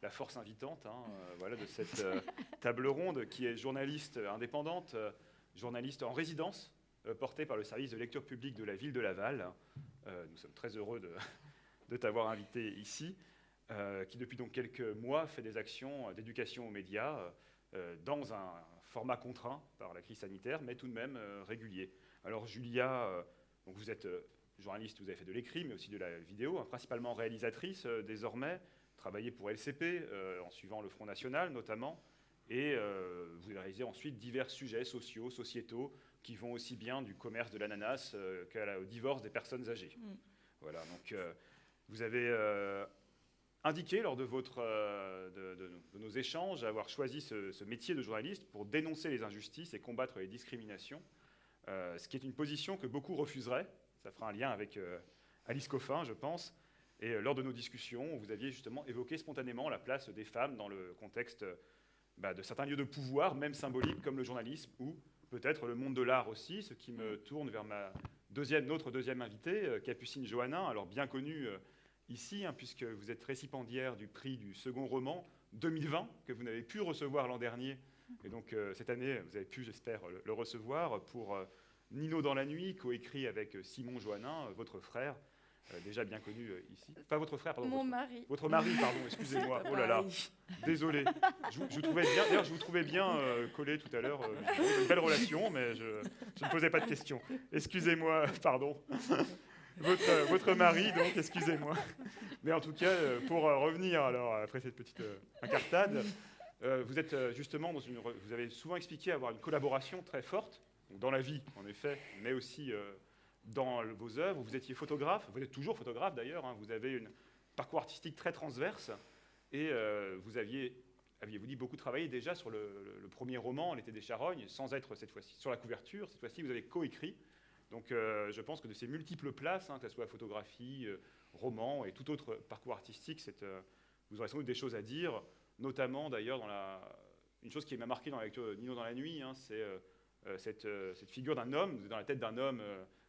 la force invitante voilà, de cette table ronde, qui est journaliste indépendante, journaliste en résidence, portée par le service de lecture publique de la ville de Laval. Nous sommes très heureux de t'avoir invité ici, qui depuis donc quelques mois fait des actions d'éducation aux médias dans un format contraint par la crise sanitaire, mais tout de même régulier. Alors Julia, donc vous êtes journaliste, vous avez fait de l'écrit, mais aussi de la vidéo, principalement réalisatrice désormais, travaillé pour LCP, en suivant le Front National notamment, et vous avez réalisé ensuite divers sujets sociaux, sociétaux, qui vont aussi bien du commerce de l'ananas qu'au divorce des personnes âgées. Voilà, donc vous avez indiqué lors de, de nos échanges avoir choisi ce métier de journaliste pour dénoncer les injustices et combattre les discriminations, ce qui est une position que beaucoup refuseraient. Ça fera un lien avec Alice Coffin, je pense. Et lors de nos discussions, vous aviez justement évoqué spontanément la place des femmes dans le contexte de certains lieux de pouvoir, même symboliques, comme le journalisme, ou peut-être le monde de l'art aussi, ce qui me tourne vers notre deuxième invitée, Capucine Johannin, alors bien connue ici, puisque vous êtes récipiendaire du prix du second roman 2020, que vous n'avez pu recevoir l'an dernier. Et donc cette année, vous avez pu, j'espère, le recevoir pour Nino dans la nuit, coécrit avec Simon Johannin, votre frère, déjà bien connu ici. Pas votre frère, pardon. Mon mari. Votre mari, pardon, excusez-moi. Oh là là, désolé. Je vous trouvais bien, d'ailleurs, je vous trouvais bien collé tout à l'heure. Une belle relation, mais je ne posais pas de questions. Excusez-moi, pardon. Votre mari, donc, excusez-moi. Mais en tout cas, pour revenir, alors, après cette petite incartade, vous êtes justement vous avez souvent expliqué avoir une collaboration très forte, donc dans la vie, en effet, mais aussi dans vos œuvres. Vous étiez photographe, vous êtes toujours photographe d'ailleurs, vous avez un parcours artistique très transverse, et vous aviez-vous dit, beaucoup travaillé déjà sur le premier roman, L'été des charognes, sans être cette fois-ci sur la couverture. Cette fois-ci, vous avez coécrit. Donc je pense que de ces multiples places, que ce soit photographie, roman et tout autre parcours artistique, vous aurez sans doute des choses à dire, notamment d'ailleurs une chose qui m'a marqué dans la lecture de Nino dans la nuit, c'est cette figure d'un homme, dans la tête d'un homme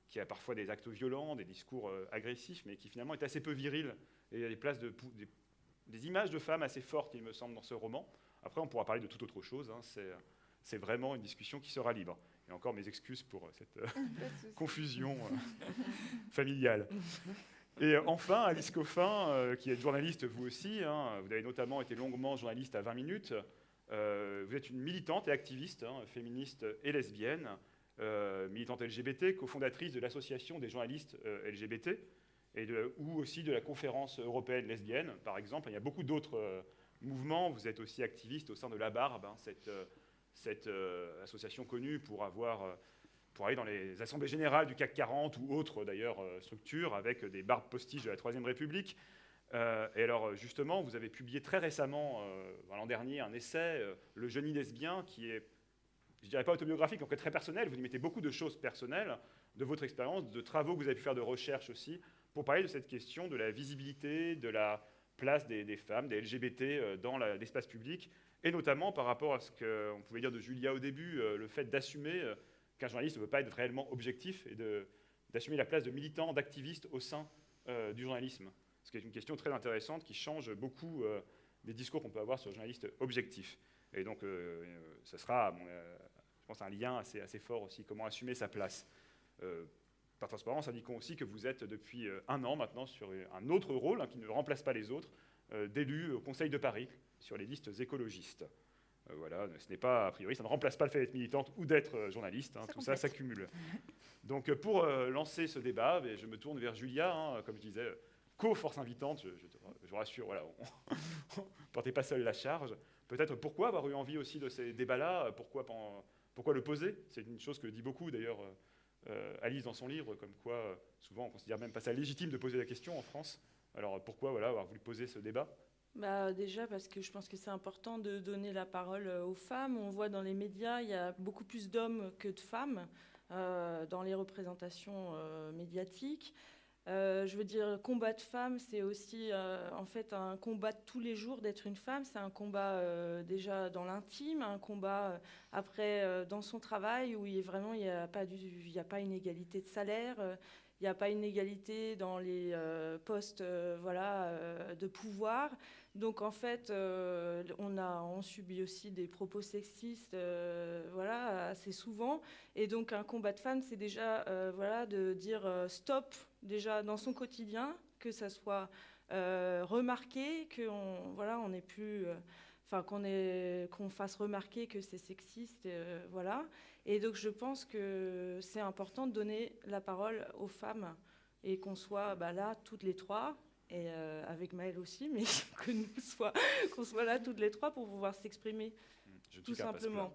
qui a parfois des actes violents, des discours agressifs, mais qui finalement est assez peu viril. Et il y a des images de femmes assez fortes, il me semble, dans ce roman. Après, on pourra parler de toute autre chose, c'est vraiment une discussion qui sera libre. Et encore mes excuses pour cette confusion familiale. Et enfin, Alice Coffin, qui est journaliste vous aussi, vous avez notamment été longuement journaliste à 20 minutes, vous êtes une militante et activiste, féministe et lesbienne, militante LGBT, cofondatrice de l'association des journalistes LGBT, ou aussi de la conférence européenne lesbienne, par exemple. Il y a beaucoup d'autres mouvements. Vous êtes aussi activiste au sein de La Barbe, cette association connue pour aller dans les assemblées générales du CAC 40 ou autres d'ailleurs structures avec des barbes postiches de la Troisième République. Et alors justement, vous avez publié très récemment, l'an dernier, un essai, Le génie lesbien, qui est, je ne dirais pas autobiographique, donc très personnel. Vous y mettez beaucoup de choses personnelles, de votre expérience, de travaux que vous avez pu faire de recherche aussi, pour parler de cette question de la visibilité, de la place des femmes, des LGBT dans l'espace public, et notamment par rapport à ce qu'on pouvait dire de Julia au début, le fait d'assumer qu'un journaliste ne peut pas être réellement objectif et d'assumer la place de militant, d'activiste au sein du journalisme. Ce qui est une question très intéressante qui change beaucoup des discours qu'on peut avoir sur le journaliste objectif. Et donc, ce sera, je pense, un lien assez fort aussi, comment assumer sa place. Par transparence, indiquons aussi que vous êtes depuis un an maintenant sur un autre rôle qui ne remplace pas les autres, d'élu au Conseil de Paris sur les listes écologistes. Voilà, ce n'est pas, a priori, ça ne remplace pas le fait d'être militante ou d'être journaliste, tout ça s'accumule. Donc pour lancer ce débat, je me tourne vers Julia, comme je disais, co-force invitante, je vous rassure, voilà, ne portez pas seul la charge. Peut-être pourquoi avoir eu envie aussi de ces débats-là, pourquoi le poser? C'est une chose que dit beaucoup d'ailleurs Alice dans son livre, comme quoi souvent on considère même pas ça légitime de poser la question en France. Alors pourquoi avoir voulu poser ce débat? Déjà parce que je pense que c'est important de donner la parole aux femmes. On voit dans les médias, il y a beaucoup plus d'hommes que de femmes dans les représentations médiatiques. Je veux dire, combat de femmes, c'est aussi en fait un combat de tous les jours d'être une femme. C'est un combat déjà dans l'intime, un combat après dans son travail où il n'y a pas une égalité de salaire. il n'y a pas une égalité dans les postes de pouvoir. Donc en fait, on subit aussi des propos sexistes assez souvent. Et donc un combat de femmes, c'est déjà de dire stop déjà dans son quotidien, que ça soit remarqué, on ait plus... qu'on fasse remarquer que c'est sexiste, voilà. Et donc je pense que c'est important de donner la parole aux femmes et qu'on soit là toutes les trois, et avec Maëlle aussi, mais qu'on soit là toutes les trois pour pouvoir s'exprimer, tout simplement.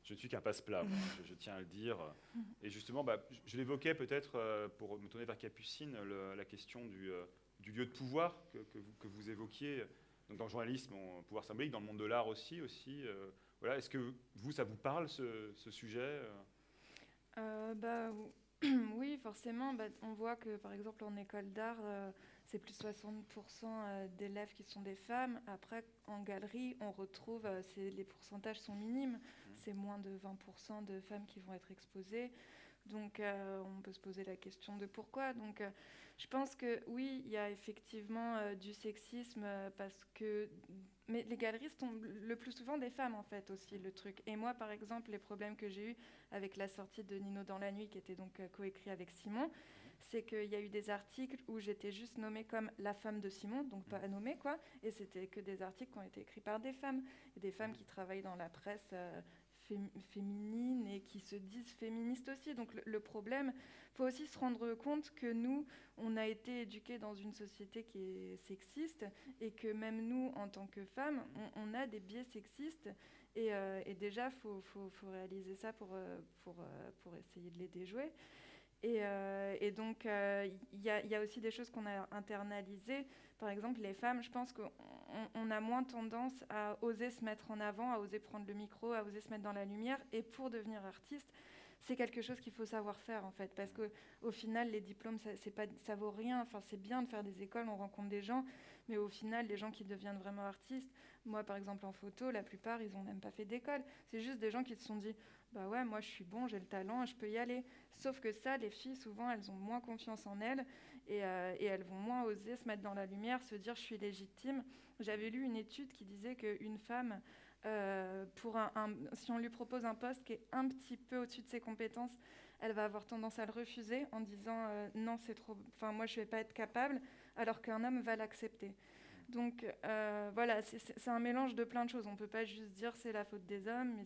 Je ne suis qu'un passe-plat, je tiens à le dire. Et justement, je l'évoquais peut-être pour me tourner vers Capucine, la question du lieu de pouvoir que vous évoquiez. Donc dans le journalisme, pouvoir symbolique, dans le monde de l'art aussi. Voilà. Est-ce que ça vous parle, ce sujet Oui, forcément. On voit que, par exemple, en école d'art, c'est plus 60% d'élèves qui sont des femmes. Après, en galerie, on retrouve, les pourcentages sont minimes. C'est moins de 20% de femmes qui vont être exposées. Donc, on peut se poser la question de pourquoi. Donc, je pense que oui, il y a effectivement du sexisme mais les galeristes ont le plus souvent des femmes, en fait, aussi, le truc. Et moi, par exemple, les problèmes que j'ai eus avec la sortie de Nino dans la nuit, qui était donc coécrit avec Simon, c'est qu'il y a eu des articles où j'étais juste nommée comme la femme de Simon, donc pas nommée, quoi. Et c'était que des articles qui ont été écrits par des femmes. Et des femmes qui travaillent dans la presse féminine et qui se disent féministes aussi. Donc le problème, il faut aussi se rendre compte que nous, on a été éduqués dans une société qui est sexiste et que même nous, en tant que femmes, on a des biais sexistes. Et déjà, il faut réaliser ça pour essayer de les déjouer. Et donc, il y a aussi des choses qu'on a internalisées. Par exemple, les femmes, je pense qu'on a moins tendance à oser se mettre en avant, à oser prendre le micro, à oser se mettre dans la lumière. Et pour devenir artiste, c'est quelque chose qu'il faut savoir faire, en fait. Parce qu'au final, les diplômes, ça vaut rien. Enfin, c'est bien de faire des écoles, on rencontre des gens. Mais au final, les gens qui deviennent vraiment artistes, moi, par exemple, en photo, la plupart, ils n'ont même pas fait d'école. C'est juste des gens qui se sont dit... Bah ouais, moi je suis bon, j'ai le talent, je peux y aller. Sauf que ça, les filles, souvent, elles ont moins confiance en elles et elles vont moins oser se mettre dans la lumière, se dire je suis légitime. J'avais lu une étude qui disait qu'une femme, si on lui propose un poste qui est un petit peu au-dessus de ses compétences, elle va avoir tendance à le refuser en disant non, c'est trop, enfin moi je vais pas être capable, alors qu'un homme va l'accepter. Donc voilà, c'est un mélange de plein de choses. On ne peut pas juste dire c'est la faute des hommes, mais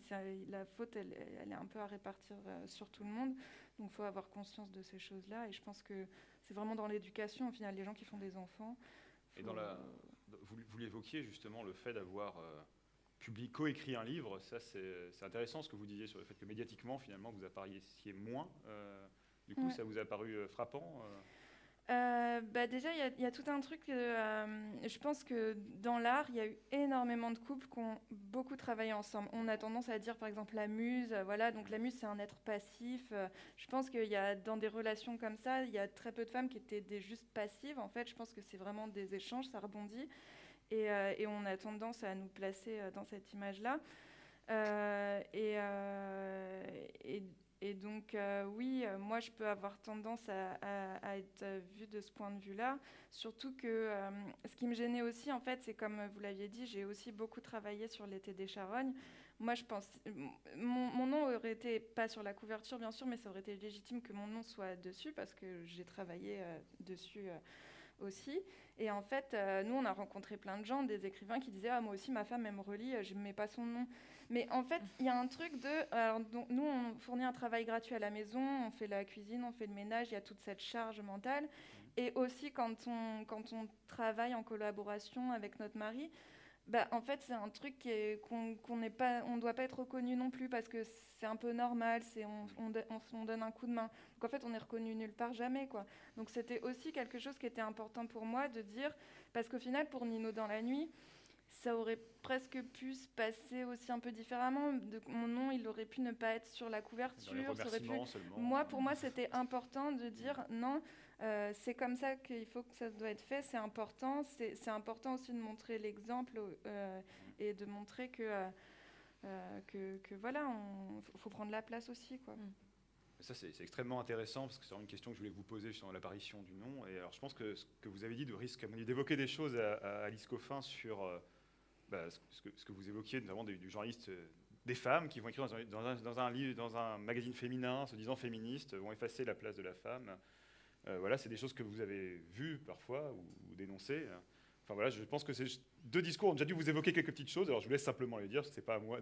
la faute, elle est un peu à répartir sur tout le monde. Donc il faut avoir conscience de ces choses-là. Et je pense que c'est vraiment dans l'éducation, au final, les gens qui font des enfants. Et vous l'évoquiez justement, le fait d'avoir coécrit un livre, ça c'est intéressant ce que vous disiez sur le fait que médiatiquement, finalement, vous apparaissiez moins. Du coup, ça vous a paru frappant déjà, il y a tout un truc. Je pense que dans l'art, il y a eu énormément de couples qui ont beaucoup travaillé ensemble. On a tendance à dire, par exemple, la muse. Voilà, donc la muse, c'est un être passif. Je pense qu'il y a, dans des relations comme ça, il y a très peu de femmes qui étaient juste passives. En fait, je pense que c'est vraiment des échanges, ça rebondit. Et on a tendance à nous placer dans cette image-là. Et donc, oui, moi, je peux avoir tendance à être vue de ce point de vue-là. Surtout que ce qui me gênait aussi, en fait, c'est comme vous l'aviez dit, j'ai aussi beaucoup travaillé sur l'été des charognes. Moi, je pense... Mon nom aurait été, pas sur la couverture, bien sûr, mais ça aurait été légitime que mon nom soit dessus, parce que j'ai travaillé dessus aussi. Et en fait, nous, on a rencontré plein de gens, des écrivains qui disaient « Ah, moi aussi, ma femme, elle me relit, je ne mets pas son nom. » Mais en fait, il y a un truc de... Alors, donc, nous, on fournit un travail gratuit à la maison, on fait la cuisine, on fait le ménage, il y a toute cette charge mentale. Et aussi, quand on travaille en collaboration avec notre mari, en fait, c'est un truc qu'on n'est pas, on ne doit pas être reconnu non plus parce que c'est un peu normal, on donne un coup de main. Donc en fait, on est reconnu nulle part, jamais, quoi. Donc c'était aussi quelque chose qui était important pour moi de dire, parce qu'au final, pour Nino dans la nuit, ça aurait presque pu se passer aussi un peu différemment. Mon nom, il aurait pu ne pas être sur la couverture. Moi, pour moi, c'était important de dire non, c'est comme ça qu'il faut que ça doit être fait. C'est important. C'est important aussi de montrer l'exemple et de montrer que voilà, faut prendre la place aussi, quoi. Ça, c'est extrêmement intéressant, parce que c'est une question que je voulais vous poser sur l'apparition du nom. Et alors, je pense que ce que vous avez dit de risque, d'évoquer des choses à Alice Coffin sur ce que vous évoquiez, notamment du journaliste, des femmes qui vont écrire dans un livre, dans un magazine féminin, se disant féministes, vont effacer la place de la femme. Voilà, c'est des choses que vous avez vues parfois ou dénoncées. Enfin voilà, je pense que ces deux discours ont déjà dû vous évoquer quelques petites choses. Alors je vous laisse simplement les dire, parce que c'est pas à moi.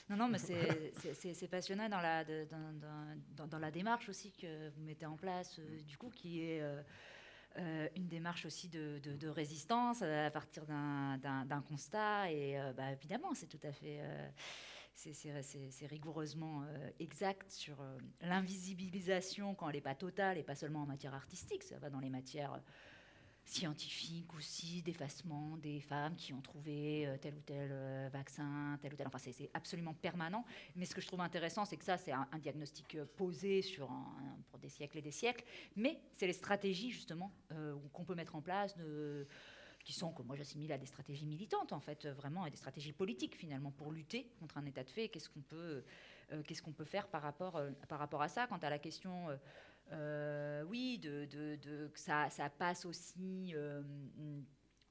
Non, mais c'est passionnant dans la démarche aussi que vous mettez en place, du coup, qui est une démarche aussi de résistance à partir d'un constat. Et évidemment, c'est tout à fait... c'est rigoureusement exact sur l'invisibilisation quand elle n'est pas totale, et pas seulement en matière artistique, ça va dans les matières scientifiques aussi, d'effacement des femmes qui ont trouvé tel ou tel vaccin, tel ou tel... Enfin, c'est absolument permanent. Mais ce que je trouve intéressant, c'est que ça, c'est un diagnostic posé pour des siècles et des siècles. Mais c'est les stratégies, justement, qu'on peut mettre en place, qui sont, que moi j'assimile à des stratégies militantes, en fait, vraiment, et des stratégies politiques, finalement, pour lutter contre un état de fait. Qu'est-ce qu'on peut faire par rapport à ça? Quant à la question... oui, que ça passe aussi,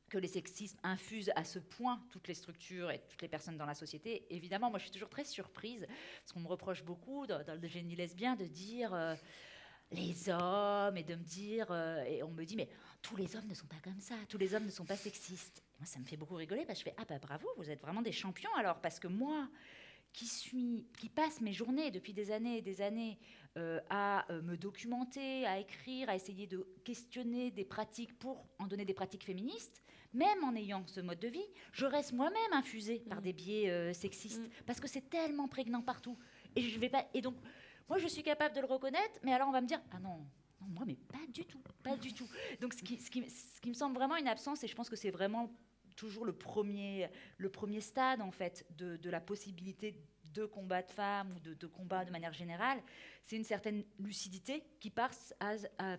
que les sexismes infusent à ce point toutes les structures et toutes les personnes dans la société. Évidemment, moi je suis toujours très surprise, parce qu'on me reproche beaucoup dans le génie lesbien de dire les hommes, et de me dire, et on me dit, mais tous les hommes ne sont pas comme ça, tous les hommes ne sont pas sexistes. Et moi ça me fait beaucoup rigoler, parce que je fais, bravo, vous êtes vraiment des champions alors, parce que moi qui passe mes journées depuis des années et des années à me documenter, à écrire, à essayer de questionner des pratiques pour en donner des pratiques féministes, même en ayant ce mode de vie, je reste moi-même infusée par des biais sexistes, parce que c'est tellement prégnant partout. Et je vais pas. Et donc, moi, je suis capable de le reconnaître, mais alors on va me dire, ah non, moi, mais pas du tout, pas du tout. Donc, ce qui me semble vraiment une absence, et je pense que c'est vraiment toujours le premier stade, en fait, de la possibilité de combat de femmes ou de combat de manière générale, c'est une certaine lucidité qui passe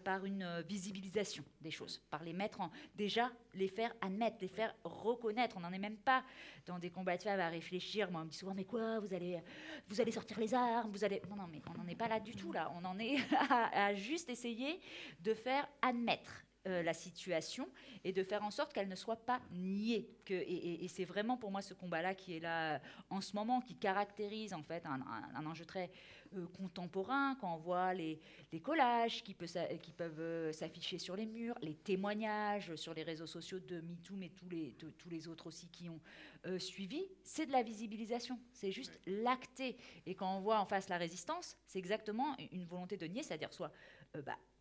par une visibilisation des choses, par déjà les faire admettre, les faire reconnaître. On n'en est même pas dans des combats de femmes à réfléchir. Moi, on me dit souvent, mais quoi, vous allez sortir les armes, Non, mais on n'en est pas là du tout, là. On en est à juste essayer de faire admettre la situation et de faire en sorte qu'elle ne soit pas niée. Et c'est vraiment pour moi ce combat-là qui est là en ce moment, qui caractérise en fait un enjeu très contemporain, quand on voit les collages qui peuvent s'afficher sur les murs, les témoignages sur les réseaux sociaux de MeToo, mais tous les autres aussi qui ont suivi, c'est de la visibilisation, c'est juste l'acter. Et quand on voit en face la résistance, c'est exactement une volonté de nier, c'est-à-dire soit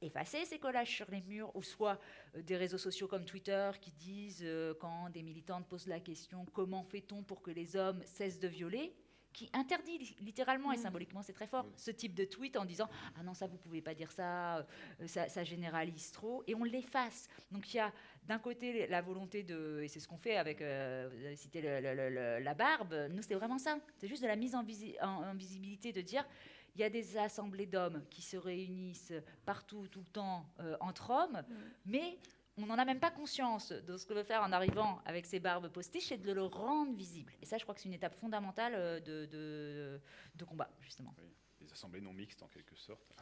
effacer ces collages sur les murs, ou soit des réseaux sociaux comme Twitter qui disent, quand des militantes posent la question « Comment fait-on pour que les hommes cessent de violer ?», qui interdit littéralement et symboliquement, c'est très fort, ce type de tweet en disant « Ah non, ça, vous ne pouvez pas dire ça, ça généralise trop », et on l'efface. Donc il y a d'un côté la volonté de, et c'est ce qu'on fait avec, vous avez cité la barbe, nous c'est vraiment ça, c'est juste de la mise en visibilité, de dire il y a des assemblées d'hommes qui se réunissent partout, tout le temps, entre hommes, mais on n'en a même pas conscience de ce que veut faire en arrivant avec ses barbes postiches, c'est de le rendre visible. Et ça, je crois que c'est une étape fondamentale de combat, justement. Oui, les assemblées non mixtes, en quelque sorte.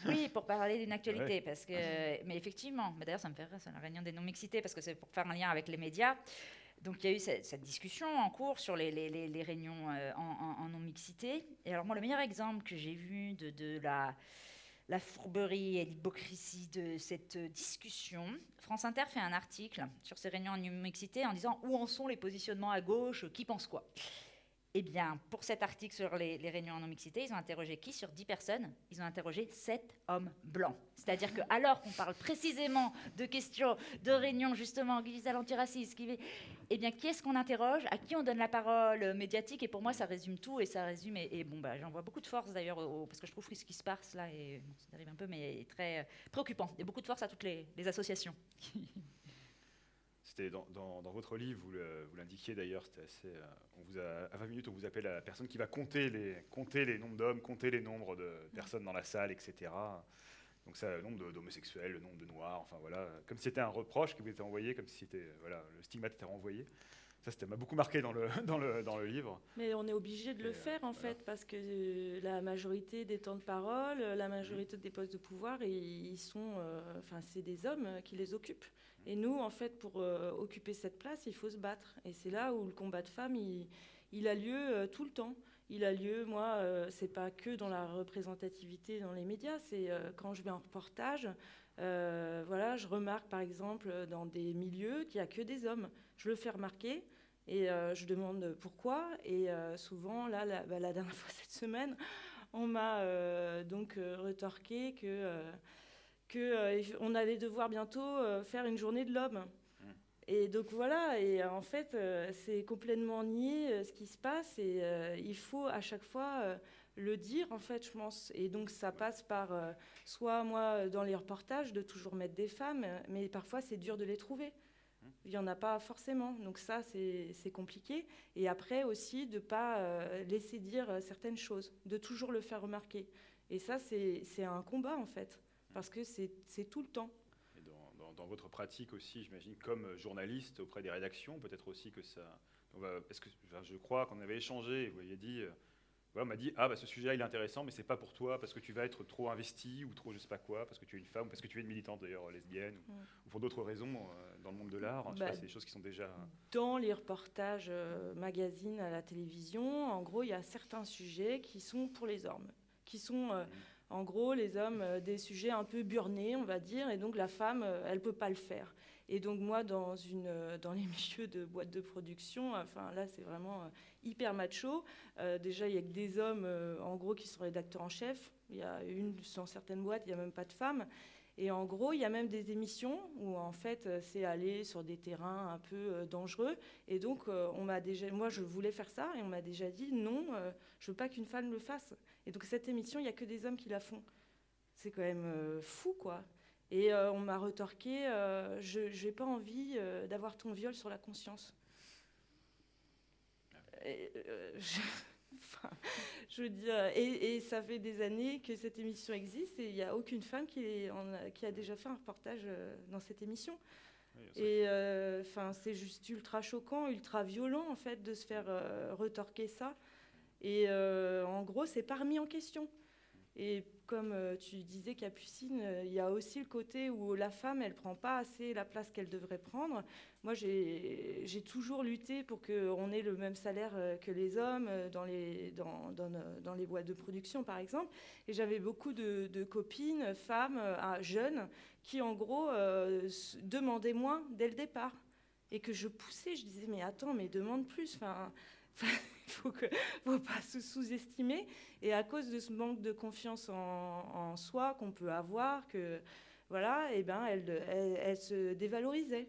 Oui, pour parler d'une actualité, parce que... Mais effectivement, d'ailleurs, ça me fait rire, c'est la réunion des non-mixités, parce que c'est pour faire un lien avec les médias. Donc, il y a eu cette discussion en cours sur les réunions en non-mixité. Et alors, moi, le meilleur exemple que j'ai vu de la fourberie et l'hypocrisie de cette discussion, France Inter fait un article sur ces réunions en non-mixité en disant « Où en sont les positionnements à gauche ? Qui pense quoi ?» Eh bien, pour cet article sur les réunions en non-mixité, ils ont interrogé qui sur 10 personnes? Ils ont interrogé 7 hommes blancs. C'est-à-dire qu'alors qu'on parle précisément de questions, de réunions justement qui visent à l'antiracisme, eh bien, qui est-ce qu'on interroge? À qui on donne la parole médiatique? Et pour moi, ça résume tout, et ça résume... Et bon, j'en vois beaucoup de force d'ailleurs, parce que je trouve que ce qui se passe là, et bon, ça arrive un peu, mais est très préoccupant. Il y a beaucoup de force à toutes les associations. C'était dans votre livre, vous l'indiquiez d'ailleurs, c'était assez... à 20 minutes, on vous appelle la personne qui va compter les nombres d'hommes, compter les nombres de personnes dans la salle, etc. Donc ça, le nombre d'homosexuels, le nombre de noirs, enfin voilà, comme si c'était un reproche qui vous était envoyé, comme si c'était, voilà, le stigmate était renvoyé. Ça, m'a beaucoup marqué dans le livre. Mais on est obligé de le faire, en fait, parce que la majorité des temps de parole, la majorité des postes de pouvoir, c'est des hommes qui les occupent. Et nous, en fait, pour occuper cette place, il faut se battre. Et c'est là où le combat de femmes, il a lieu tout le temps. Il a lieu, c'est pas que dans la représentativité dans les médias, c'est quand je vais en reportage. Je remarque par exemple dans des milieux qu'il n'y a que des hommes. Je le fais remarquer et je demande pourquoi. Et souvent, là, la dernière fois cette semaine, on m'a retorqué qu'on allait devoir bientôt faire une journée de l'homme. Et donc voilà, et en fait, c'est complètement nié ce qui se passe et il faut à chaque fois le dire, en fait, je pense. Et donc ça passe par, soit moi, dans les reportages, de toujours mettre des femmes, mais parfois c'est dur de les trouver. Il n'y en a pas forcément, donc ça, c'est compliqué. Et après aussi, de ne pas laisser dire certaines choses, de toujours le faire remarquer. Et ça, c'est un combat, en fait, parce que c'est tout le temps. Dans votre pratique aussi, j'imagine, comme journaliste auprès des rédactions, peut-être aussi que ça... je crois qu'on avait échangé, vous m'aviez dit... on m'a dit, ce sujet-là, il est intéressant, mais c'est pas pour toi, parce que tu vas être trop investi, ou trop je sais pas quoi, parce que tu es une femme, ou parce que tu es une militante, d'ailleurs, lesbienne, ou pour d'autres raisons, dans le monde de l'art. Je sais pas, c'est des choses qui sont déjà... Dans les reportages magazines à la télévision, en gros, il y a certains sujets qui sont pour les hommes, qui sont... En gros, les hommes, des sujets un peu burnés, on va dire, et donc la femme, elle ne peut pas le faire. Et donc moi, dans les milieux de boîtes de production, là, c'est vraiment hyper macho. Déjà, il n'y a que des hommes, en gros, qui sont rédacteurs en chef. Il y a dans certaines boîtes, il n'y a même pas de femmes. Et en gros, il y a même des émissions où, en fait, c'est aller sur des terrains un peu dangereux. Et donc, moi, je voulais faire ça, et on m'a déjà dit, non, je ne veux pas qu'une femme le fasse. Et donc, cette émission, il n'y a que des hommes qui la font. C'est quand même fou, quoi. Et on m'a retorqué, je n'ai pas envie d'avoir ton viol sur la conscience. Je veux dire, et ça fait des années que cette émission existe et il n'y a aucune femme qui a déjà fait un reportage dans cette émission. Oui, et c'est juste ultra choquant, ultra violent en fait de se faire retorquer ça. Et en gros, c'est pas remis en question. Et comme tu disais, Capucine, il y a aussi le côté où la femme, elle prend pas assez la place qu'elle devrait prendre. Moi, j'ai toujours lutté pour qu'on ait le même salaire que les hommes dans les boîtes de production, par exemple. Et j'avais beaucoup de copines, femmes, jeunes, qui, en gros, demandaient moins dès le départ. Et que je poussais, je disais, mais attends, mais demande plus, il ne faut pas se sous-estimer. Et à cause de ce manque de confiance en soi qu'on peut avoir, elle se dévalorisait.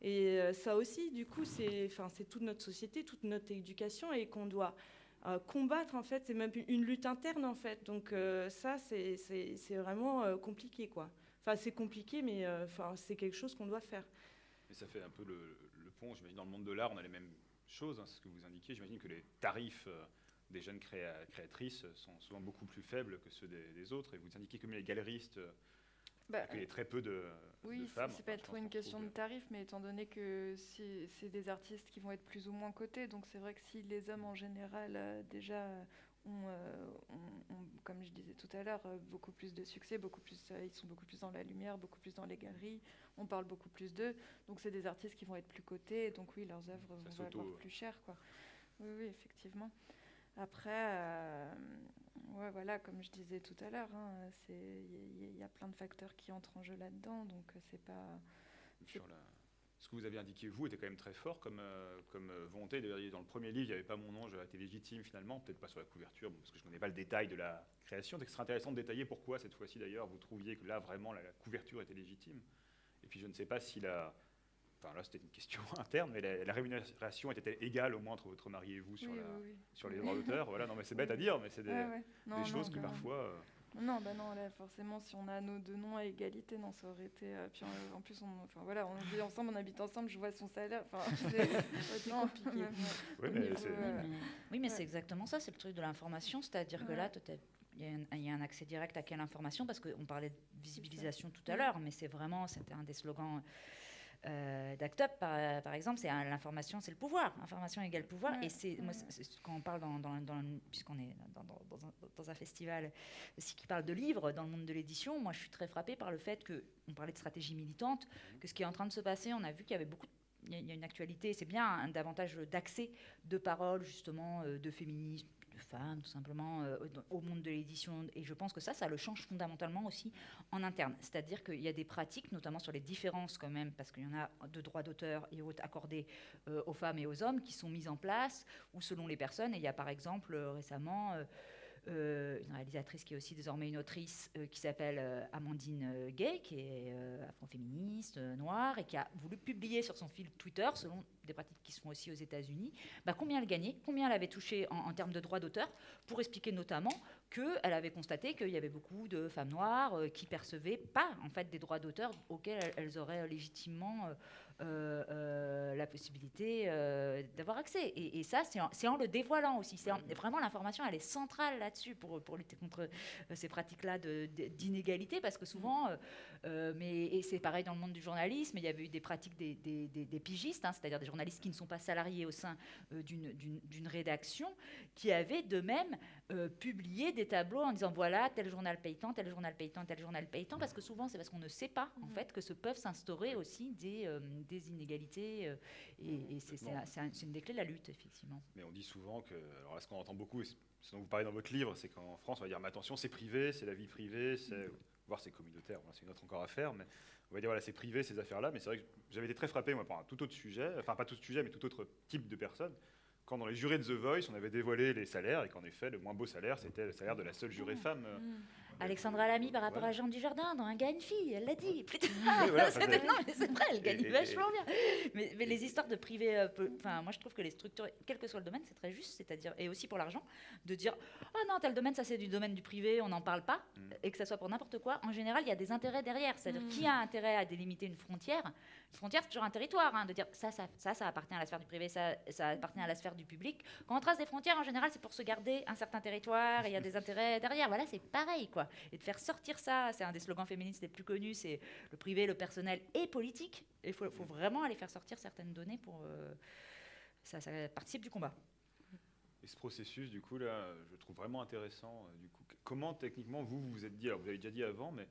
Et ça aussi, du coup, c'est toute notre société, toute notre éducation, et qu'on doit combattre, en fait. C'est même une lutte interne, en fait. Donc ça, c'est vraiment compliqué, quoi. C'est compliqué, mais c'est quelque chose qu'on doit faire. Et ça fait un peu le pont, j'imagine, dans le monde de l'art, on a les mêmes choses, c'est ce que vous indiquez. J'imagine que les tarifs des jeunes créatrices sont souvent beaucoup plus faibles que ceux des autres. Et vous indiquez que les galeristes, qu'il y a très peu de femmes. Oui, c'est pas trop une question de tarif, mais étant donné que c'est des artistes qui vont être plus ou moins cotés, donc c'est vrai que si les hommes en général déjà ont, comme je disais tout à l'heure, beaucoup plus de succès, ils sont beaucoup plus dans la lumière, beaucoup plus dans les galeries, on parle beaucoup plus d'eux, donc c'est des artistes qui vont être plus cotés, donc oui, leurs œuvres vont valoir plus cher, quoi. Oui, effectivement. Après, voilà, comme je disais tout à l'heure, il y a plein de facteurs qui entrent en jeu là-dedans, donc c'est pas... Ce que vous avez indiqué, vous, était quand même très fort comme volonté. Dans le premier livre, il n'y avait pas mon nom, j'avais été légitime finalement, peut-être pas sur la couverture, parce que je ne connais pas le détail de la création. Donc ce serait intéressant de détailler pourquoi, cette fois-ci d'ailleurs, vous trouviez que là, vraiment, la couverture était légitime. Et puis je ne sais pas si là, c'était une question interne, mais la rémunération était égale au moins entre votre mari et vous sur les droits d'auteur. Voilà, non, mais c'est bête à dire, mais c'est des choses que parfois... Non, là, forcément, si on a nos deux noms à égalité, non, ça aurait été... puis en plus, on vit ensemble, on habite ensemble, je vois son salaire, c'est compliqué. Oui, mais c'est exactement ça, c'est le truc de l'information, c'est-à-dire que là, il y a un accès direct à quelle information, parce qu'on parlait de visibilisation tout à l'heure, mais c'était un des slogans d'Act Up, par exemple, c'est l'information, c'est le pouvoir. Information égale pouvoir. Et quand on parle, puisqu'on est dans un festival aussi qui parle de livres dans le monde de l'édition, moi je suis très frappée par le fait qu'on parlait de stratégie militante, que ce qui est en train de se passer, on a vu qu'il y avait il y a une actualité, c'est bien davantage d'accès de parole, justement, de féminisme, de femmes, tout simplement, au monde de l'édition. Et je pense que ça le change fondamentalement aussi en interne. C'est-à-dire qu'il y a des pratiques, notamment sur les différences quand même, parce qu'il y en a de droits d'auteur et autres accordés aux femmes et aux hommes, qui sont mises en place, ou selon les personnes. Et il y a par exemple récemment... une réalisatrice qui est aussi désormais une autrice qui s'appelle Amandine Gay, qui est afroféministe, noire, et qui a voulu publier sur son fil Twitter, selon des pratiques qui se font aussi aux États-Unis, combien elle gagnait, combien elle avait touché en termes de droits d'auteur, pour expliquer notamment qu'elle avait constaté qu'il y avait beaucoup de femmes noires qui percevaient pas en fait des droits d'auteur auxquels elles auraient légitimement la possibilité d'avoir accès. Et ça, c'est en le dévoilant aussi. Vraiment, l'information, elle est centrale là-dessus pour lutter contre ces pratiques-là d'inégalité, parce que souvent, et c'est pareil dans le monde du journalisme, il y avait eu des pratiques des pigistes, c'est-à-dire des journalistes qui ne sont pas salariés au sein d'une rédaction, qui avaient de même publié des tableaux en disant voilà, tel journal paye tant, tel journal paye tant, tel journal paye tant, parce que souvent, c'est parce qu'on ne sait pas, en fait, que se peuvent s'instaurer aussi des inégalités, et c'est une des clés de la lutte, effectivement. Mais on dit souvent que, alors là, ce qu'on entend beaucoup, et ce dont vous parlez dans votre livre, c'est qu'en France, on va dire, mais attention, c'est privé, c'est la vie privée, voire c'est communautaire, c'est une autre encore affaire, mais on va dire, voilà, c'est privé, ces affaires-là, mais c'est vrai que j'avais été très frappé, moi, par un tout autre sujet, enfin, pas tout sujet, mais tout autre type de personne, quand dans les jurés de The Voice, on avait dévoilé les salaires, et qu'en effet, le moins beau salaire, c'était le salaire de la seule jurée femme. Alexandra Lamy par rapport à Jean Dujardin dans Un gars, une fille, elle l'a dit. Oui, voilà, non, mais c'est vrai, elle gagne vachement bien. Mais les histoires de privé, moi je trouve que les structures, quel que soit le domaine, c'est très juste, c'est-à-dire, et aussi pour l'argent, de dire oh non, tel domaine, ça c'est du domaine du privé, on n'en parle pas, et que ça soit pour n'importe quoi. En général, il y a des intérêts derrière, c'est-à-dire qui a intérêt à délimiter une frontière. Une frontière, c'est toujours un territoire, de dire ça appartient à la sphère du privé, ça appartient à la sphère du public. Quand on trace des frontières, en général, c'est pour se garder un certain territoire, et il y a des intérêts derrière. Voilà, c'est pareil, quoi. Et de faire sortir ça, c'est un des slogans féministes les plus connus, c'est le privé, le personnel et politique. Il faut vraiment aller faire sortir certaines données pour... ça participe du combat. Et ce processus, du coup, là, je le trouve vraiment intéressant. Du coup, comment, techniquement, vous vous êtes dit, alors vous avez déjà dit avant, mais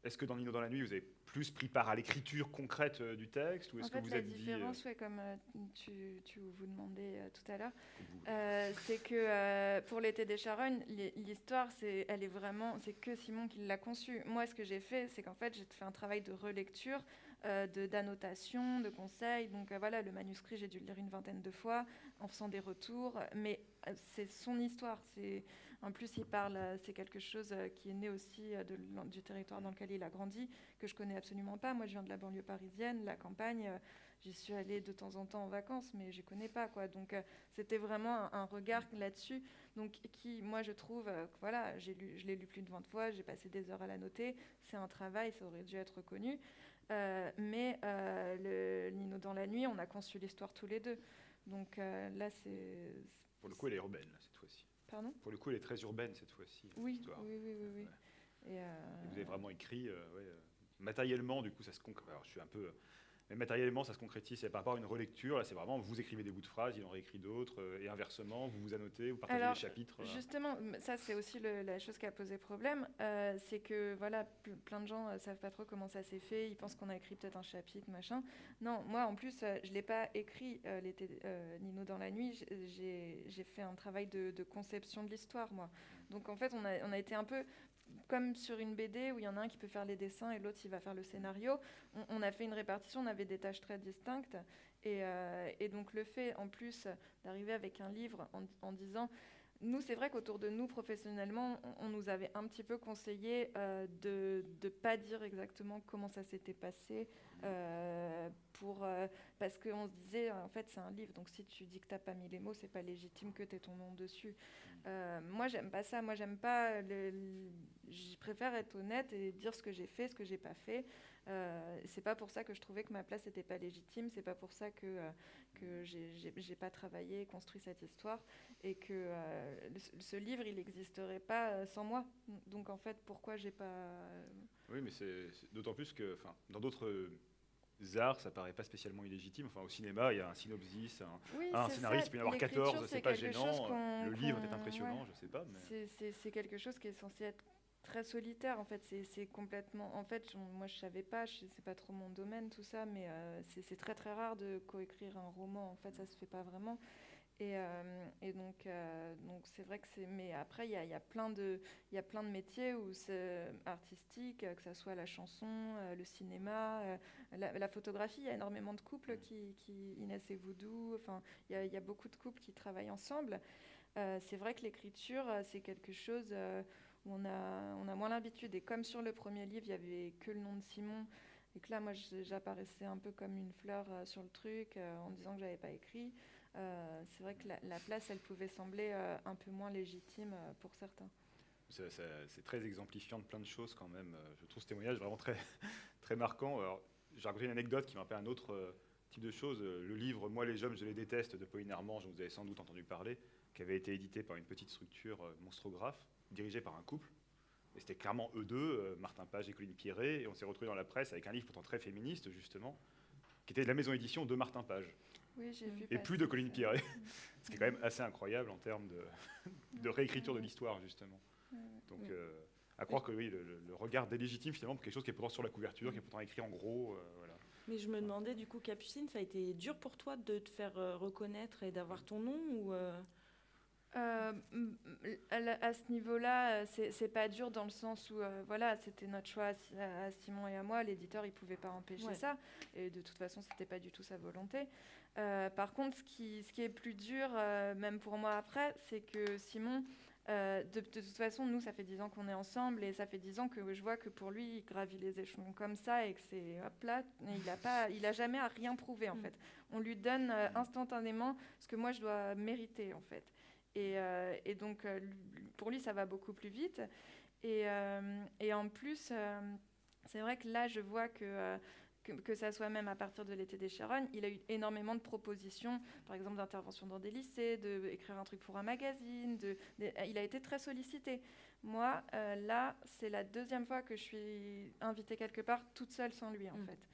est-ce que dans Nino dans la nuit, vous avez plus pris part à l'écriture concrète du texte, ou est-ce que vous êtes dit... La différence, comme vous demandez tout à l'heure, c'est que pour l'été des Charognes, l'histoire, elle est vraiment... C'est que Simon qui l'a conçue. Moi, ce que j'ai fait, c'est qu'en fait, j'ai fait un travail de relecture, d'annotation, de conseils. Donc voilà, le manuscrit, j'ai dû le lire une 20aine de fois, en faisant des retours. Mais c'est son histoire, En plus, il parle, c'est quelque chose qui est né aussi du territoire dans lequel il a grandi, que je connais absolument pas. Moi, je viens de la banlieue parisienne, la campagne. J'y suis allée de temps en temps en vacances, mais je connais pas, quoi. Donc, c'était vraiment un regard là-dessus. Donc, qui, moi, je trouve, voilà, je l'ai lu plus de 20 fois, j'ai passé des heures à la noter. C'est un travail, ça aurait dû être reconnu. Mais le Nino dans la nuit, on a conçu l'histoire tous les deux. Donc là, c'est... Pour le coup, elle est urbaine, là, cette fois-ci. Pardon ? Pour le coup, elle est très urbaine, cette fois-ci, l'histoire. Oui. Ouais. Et vous avez vraiment écrit... matériellement, du coup, ça se concrétise. Alors, je suis un peu... Mais matériellement, ça se concrétise. C'est par rapport à une relecture. Là, c'est vraiment, vous écrivez des bouts de phrases, il en réécrit d'autres. Et inversement, vous annotez, vous partagez les chapitres. Justement, ça, c'est aussi la chose qui a posé problème. C'est que, voilà, plein de gens ne savent pas trop comment ça s'est fait. Ils pensent qu'on a écrit peut-être un chapitre, machin. Non, moi, en plus, je ne l'ai pas écrit, Nino dans la nuit. J'ai fait un travail de conception de l'histoire, moi. Donc, en fait, on a été un peu... comme sur une BD où il y en a un qui peut faire les dessins et l'autre il va faire le scénario, on a fait une répartition, on avait des tâches très distinctes et donc le fait en plus d'arriver avec un livre en disant, nous c'est vrai qu'autour de nous professionnellement on nous avait un petit peu conseillé de ne pas dire exactement comment ça s'était passé parce qu'on se disait en fait c'est un livre, donc si tu dis que tu n'as pas mis les mots, c'est pas légitime que tu aies ton nom dessus. Moi j'aime pas ça, je préfère être honnête et dire ce que j'ai fait, ce que j'ai pas fait. C'est pas pour ça que je trouvais que ma place n'était pas légitime, c'est pas pour ça que j'ai pas travaillé et construit cette histoire et que ce livre il n'existerait pas sans moi. Donc en fait pourquoi j'ai pas... Oui, mais c'est d'autant plus que dans d'autres arts, ça paraît pas spécialement illégitime. Enfin, au cinéma, il y a un synopsis, Oui, un c'est scénariste, ça. il peut y en avoir L'écriture, 14, c'est pas quelque chose gênant. Le livre est qu'on- impressionnant, ouais. je sais pas. Mais... C'est quelque chose qui est censé être très solitaire, en fait. C'est complètement... En fait, moi, je savais pas, c'est pas trop mon domaine, tout ça, mais c'est très, très rare de coécrire un roman. En fait, ça se fait pas vraiment. Et donc c'est vrai que c'est... Mais après, il y a plein de métiers où c'est artistique, que ce soit la chanson, le cinéma, la photographie. Il y a énormément de couples Inès et Voodoo, enfin, il y a beaucoup de couples qui travaillent ensemble. C'est vrai que l'écriture, c'est quelque chose où on a moins l'habitude. Et comme sur le premier livre, il n'y avait que le nom de Simon, et que là, moi, j'apparaissais un peu comme une fleur sur le truc, en disant que j'avais pas écrit. C'est vrai que la place, elle pouvait sembler un peu moins légitime pour certains. C'est très exemplifiant de plein de choses quand même. Je trouve ce témoignage vraiment très, très marquant. Alors, j'ai raconté une anecdote qui me rappelle un autre type de chose. Le livre « Moi les hommes, je les déteste » de Pauline Armand, dont vous avez sans doute entendu parler, qui avait été édité par une petite structure monstrographe, dirigée par un couple. Et c'était clairement eux deux, Martin Page et Colline Pierret. Et on s'est retrouvés dans la presse avec un livre pourtant très féministe, justement, qui était de la maison édition de Martin Page. Oui, j'ai vu Et plus de Colline ça. Pierret. Ce qui est quand même assez incroyable en termes de réécriture de l'histoire, justement. Donc, à croire que oui, le regard délégitime finalement pour quelque chose qui est pourtant sur la couverture, qui est pourtant écrit en gros. Voilà. Mais je me demandais, du coup, Capucine, ça a été dur pour toi de te faire reconnaître et d'avoir ton nom ou À ce niveau-là, c'est pas dur dans le sens où voilà, c'était notre choix à Simon et à moi. L'éditeur, il pouvait pas empêcher ça, et de toute façon, c'était pas du tout sa volonté. Par contre, ce qui est plus dur, même pour moi après, c'est que Simon, de toute façon, nous, ça fait 10 ans qu'on est ensemble, et ça fait 10 ans que je vois que pour lui, il gravit les échelons comme ça, et que c'est hop là, il a jamais à rien prouvé en fait. On lui donne instantanément ce que moi je dois mériter en fait. Et donc, pour lui, ça va beaucoup plus vite. Et en plus, c'est vrai que là, je vois que ça soit même à partir de l'été des Charognes, il a eu énormément de propositions, par exemple d'intervention dans des lycées, d'écrire un truc pour un magazine. Il a été très sollicité. Moi, là, c'est la deuxième fois que je suis invitée quelque part toute seule sans lui, en fait.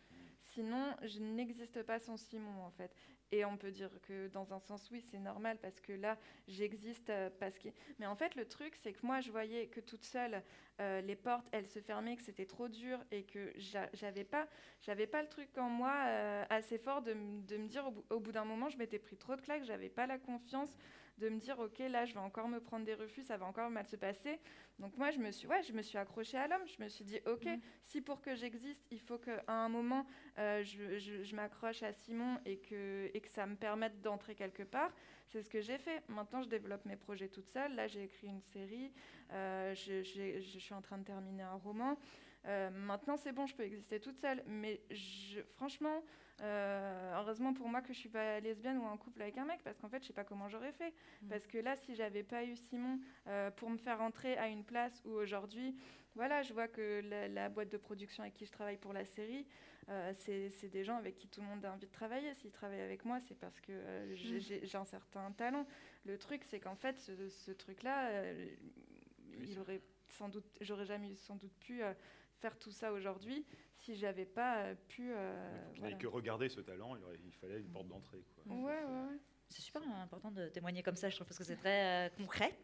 Sinon, je n'existe pas sans Simon, en fait. Et on peut dire que dans un sens, oui, c'est normal parce que là, j'existe parce que... Mais en fait, le truc, c'est que moi, je voyais que toute seule, les portes, elles se fermaient, que c'était trop dur et que j'avais pas le truc en moi assez fort de me dire, au bout d'un moment, je m'étais pris trop de claques, j'avais pas la confiance de me dire, ok, là, je vais encore me prendre des refus, ça va encore mal se passer. Donc moi, je me suis accrochée à l'homme. Je me suis dit, ok, si pour que j'existe, il faut qu'à un moment, je m'accroche à Simon et que ça me permette d'entrer quelque part. C'est ce que j'ai fait. Maintenant, je développe mes projets toute seule. Là, j'ai écrit une série. Je suis en train de terminer un roman. Maintenant, c'est bon, je peux exister toute seule. Mais franchement, heureusement pour moi que je suis pas lesbienne ou en couple avec un mec, parce qu'en fait, je sais pas comment j'aurais fait. Parce que là, si j'avais pas eu Simon pour me faire entrer à une place où aujourd'hui, voilà, je vois que la boîte de production avec qui je travaille pour la série, c'est des gens avec qui tout le monde a envie de travailler. S'ils travaillent avec moi, c'est parce que j'ai un certain talent. Le truc, c'est qu'en fait, ce truc-là, j'aurais jamais sans doute pu faire tout ça aujourd'hui si j'avais pas pu. Il n'avait que regarder ce talent, il fallait une porte d'entrée. Ouais. C'est super important de témoigner comme ça, je trouve, parce que c'est très concret.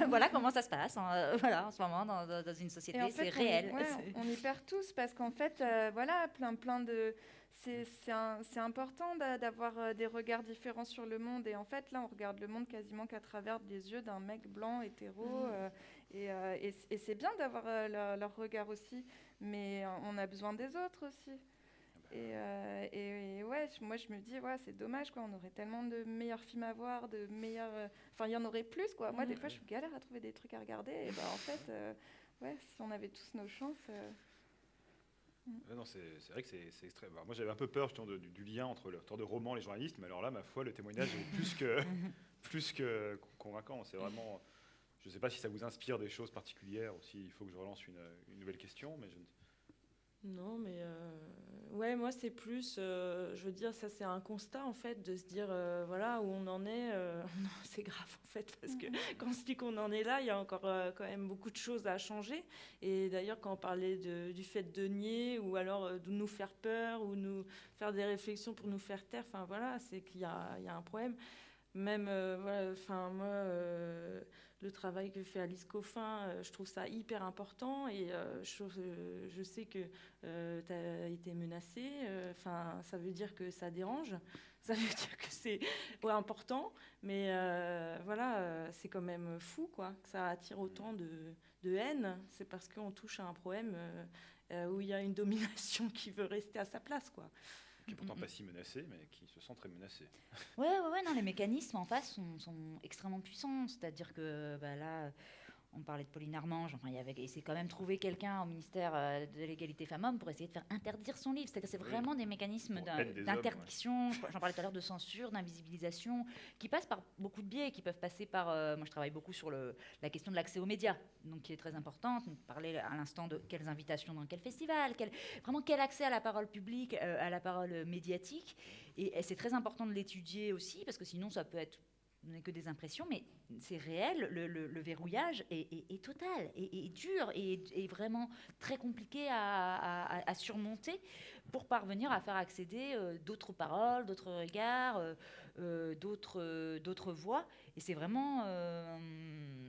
Voilà comment ça se passe voilà, en ce moment dans une société, en fait, c'est réel. On y perd tous parce qu'en fait, voilà, plein de... C'est important d'avoir des regards différents sur le monde. Et en fait, là, on regarde le monde quasiment qu'à travers les yeux d'un mec blanc, hétéro. Et c'est bien d'avoir leur regard aussi. Mais on a besoin des autres aussi. Et ouais, moi je me dis, ouais, c'est dommage, quoi. On aurait tellement de meilleurs films à voir, de meilleurs. Enfin, il y en aurait plus, quoi. Moi, des fois, je galère à trouver des trucs à regarder. Et en fait, ouais, si on avait tous nos chances. Non, c'est vrai que c'est extrême. Alors, moi, j'avais un peu peur justement, du lien entre l'auteur de romans et les journalistes, mais alors là, ma foi, le témoignage est plus que convaincant. C'est vraiment. Je ne sais pas si ça vous inspire des choses particulières ou s'il faut que je relance une nouvelle question, mais Non, mais ouais, moi c'est plus, je veux dire, ça c'est un constat en fait, de se dire, voilà, où on en est, c'est grave en fait, parce que quand on se dit qu'on en est là, il y a encore quand même beaucoup de choses à changer. Et d'ailleurs, quand on parlait du fait de nier, ou alors de nous faire peur, ou nous faire des réflexions pour nous faire taire, enfin voilà, c'est qu'il y a un problème. Même, voilà, enfin, moi, le travail que fait Alice Coffin, je trouve ça hyper important. Et je sais que tu as été menacée. Enfin, ça veut dire que ça dérange. Ça veut dire que c'est ouais, important. Mais voilà, c'est quand même fou, quoi, que ça attire autant de haine. C'est parce qu'on touche à un problème où il y a une domination qui veut rester à sa place, quoi. Qui est pourtant pas si menacé, mais qui se sent très menacé. Ouais, non, les mécanismes en face sont extrêmement puissants. C'est-à-dire que là, on parlait de Pauline Armange, enfin, il s'est quand même trouvé quelqu'un au ministère de l'égalité femmes-hommes pour essayer de faire interdire son livre. C'est-à-dire que c'est vraiment des mécanismes d'interdiction, ouais. J'en parlais tout à l'heure, de censure, d'invisibilisation, qui passent par beaucoup de biais, qui peuvent passer par... moi, je travaille beaucoup sur la question de l'accès aux médias, donc qui est très importante. On parlait à l'instant de quelles invitations dans quel festival, vraiment quel accès à la parole publique, à la parole médiatique. Et c'est très important de l'étudier aussi, parce que sinon, ça peut être... On n'est que des impressions, mais c'est réel, le verrouillage est total, et dur, et vraiment très compliqué à surmonter pour parvenir à faire accéder d'autres paroles, d'autres regards, d'autres voix. Et c'est vraiment...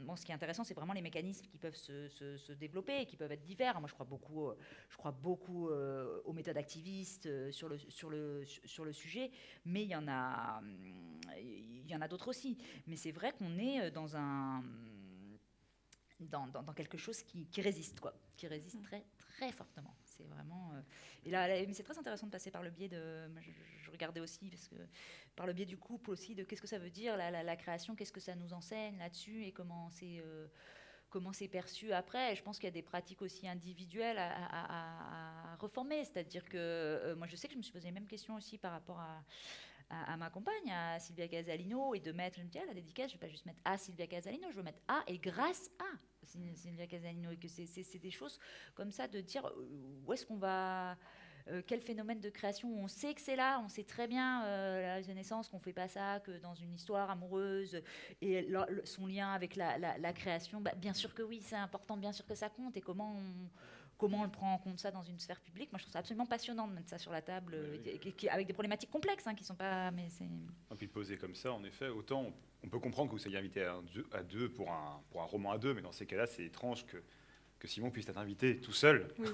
bon, ce qui est intéressant, c'est vraiment les mécanismes qui peuvent se développer et qui peuvent être divers. Moi, je crois beaucoup aux méthodes activistes sur le sujet, mais il y en a d'autres aussi. Mais c'est vrai qu'on est dans quelque chose qui résiste, quoi, qui résiste très, très fortement. C'est vraiment... et là, mais c'est très intéressant de passer par le biais de... Je regardais aussi, parce que par le biais du couple aussi, de qu'est-ce que ça veut dire, la création, qu'est-ce que ça nous enseigne là-dessus, et comment c'est perçu après. Et je pense qu'il y a des pratiques aussi individuelles à reformer. C'est-à-dire que moi, je sais que je me suis posé les mêmes questions aussi par rapport à ma compagne, à Sylvia Casalino, et de mettre, je me dis, la dédicace, je ne vais pas juste mettre à Sylvia Casalino, je veux mettre à et grâce à Sylvia Casalino, et que c'est des choses comme ça, de dire où est-ce qu'on va... quel phénomène de création, on sait que c'est là, on sait très bien la Renaissance, qu'on ne fait pas ça que dans une histoire amoureuse, et son lien avec la création, bien sûr que oui, c'est important, bien sûr que ça compte, et comment on le prend en compte, ça, dans une sphère publique. Moi, je trouve ça absolument passionnant de mettre ça sur la table, avec des problématiques complexes, qui ne sont pas... Mais c'est... Et puis de poser comme ça, en effet, autant on peut comprendre que vous soyez invité à deux pour un roman à deux, mais dans ces cas-là, c'est étrange que Simon puisse être invité tout seul. Oui.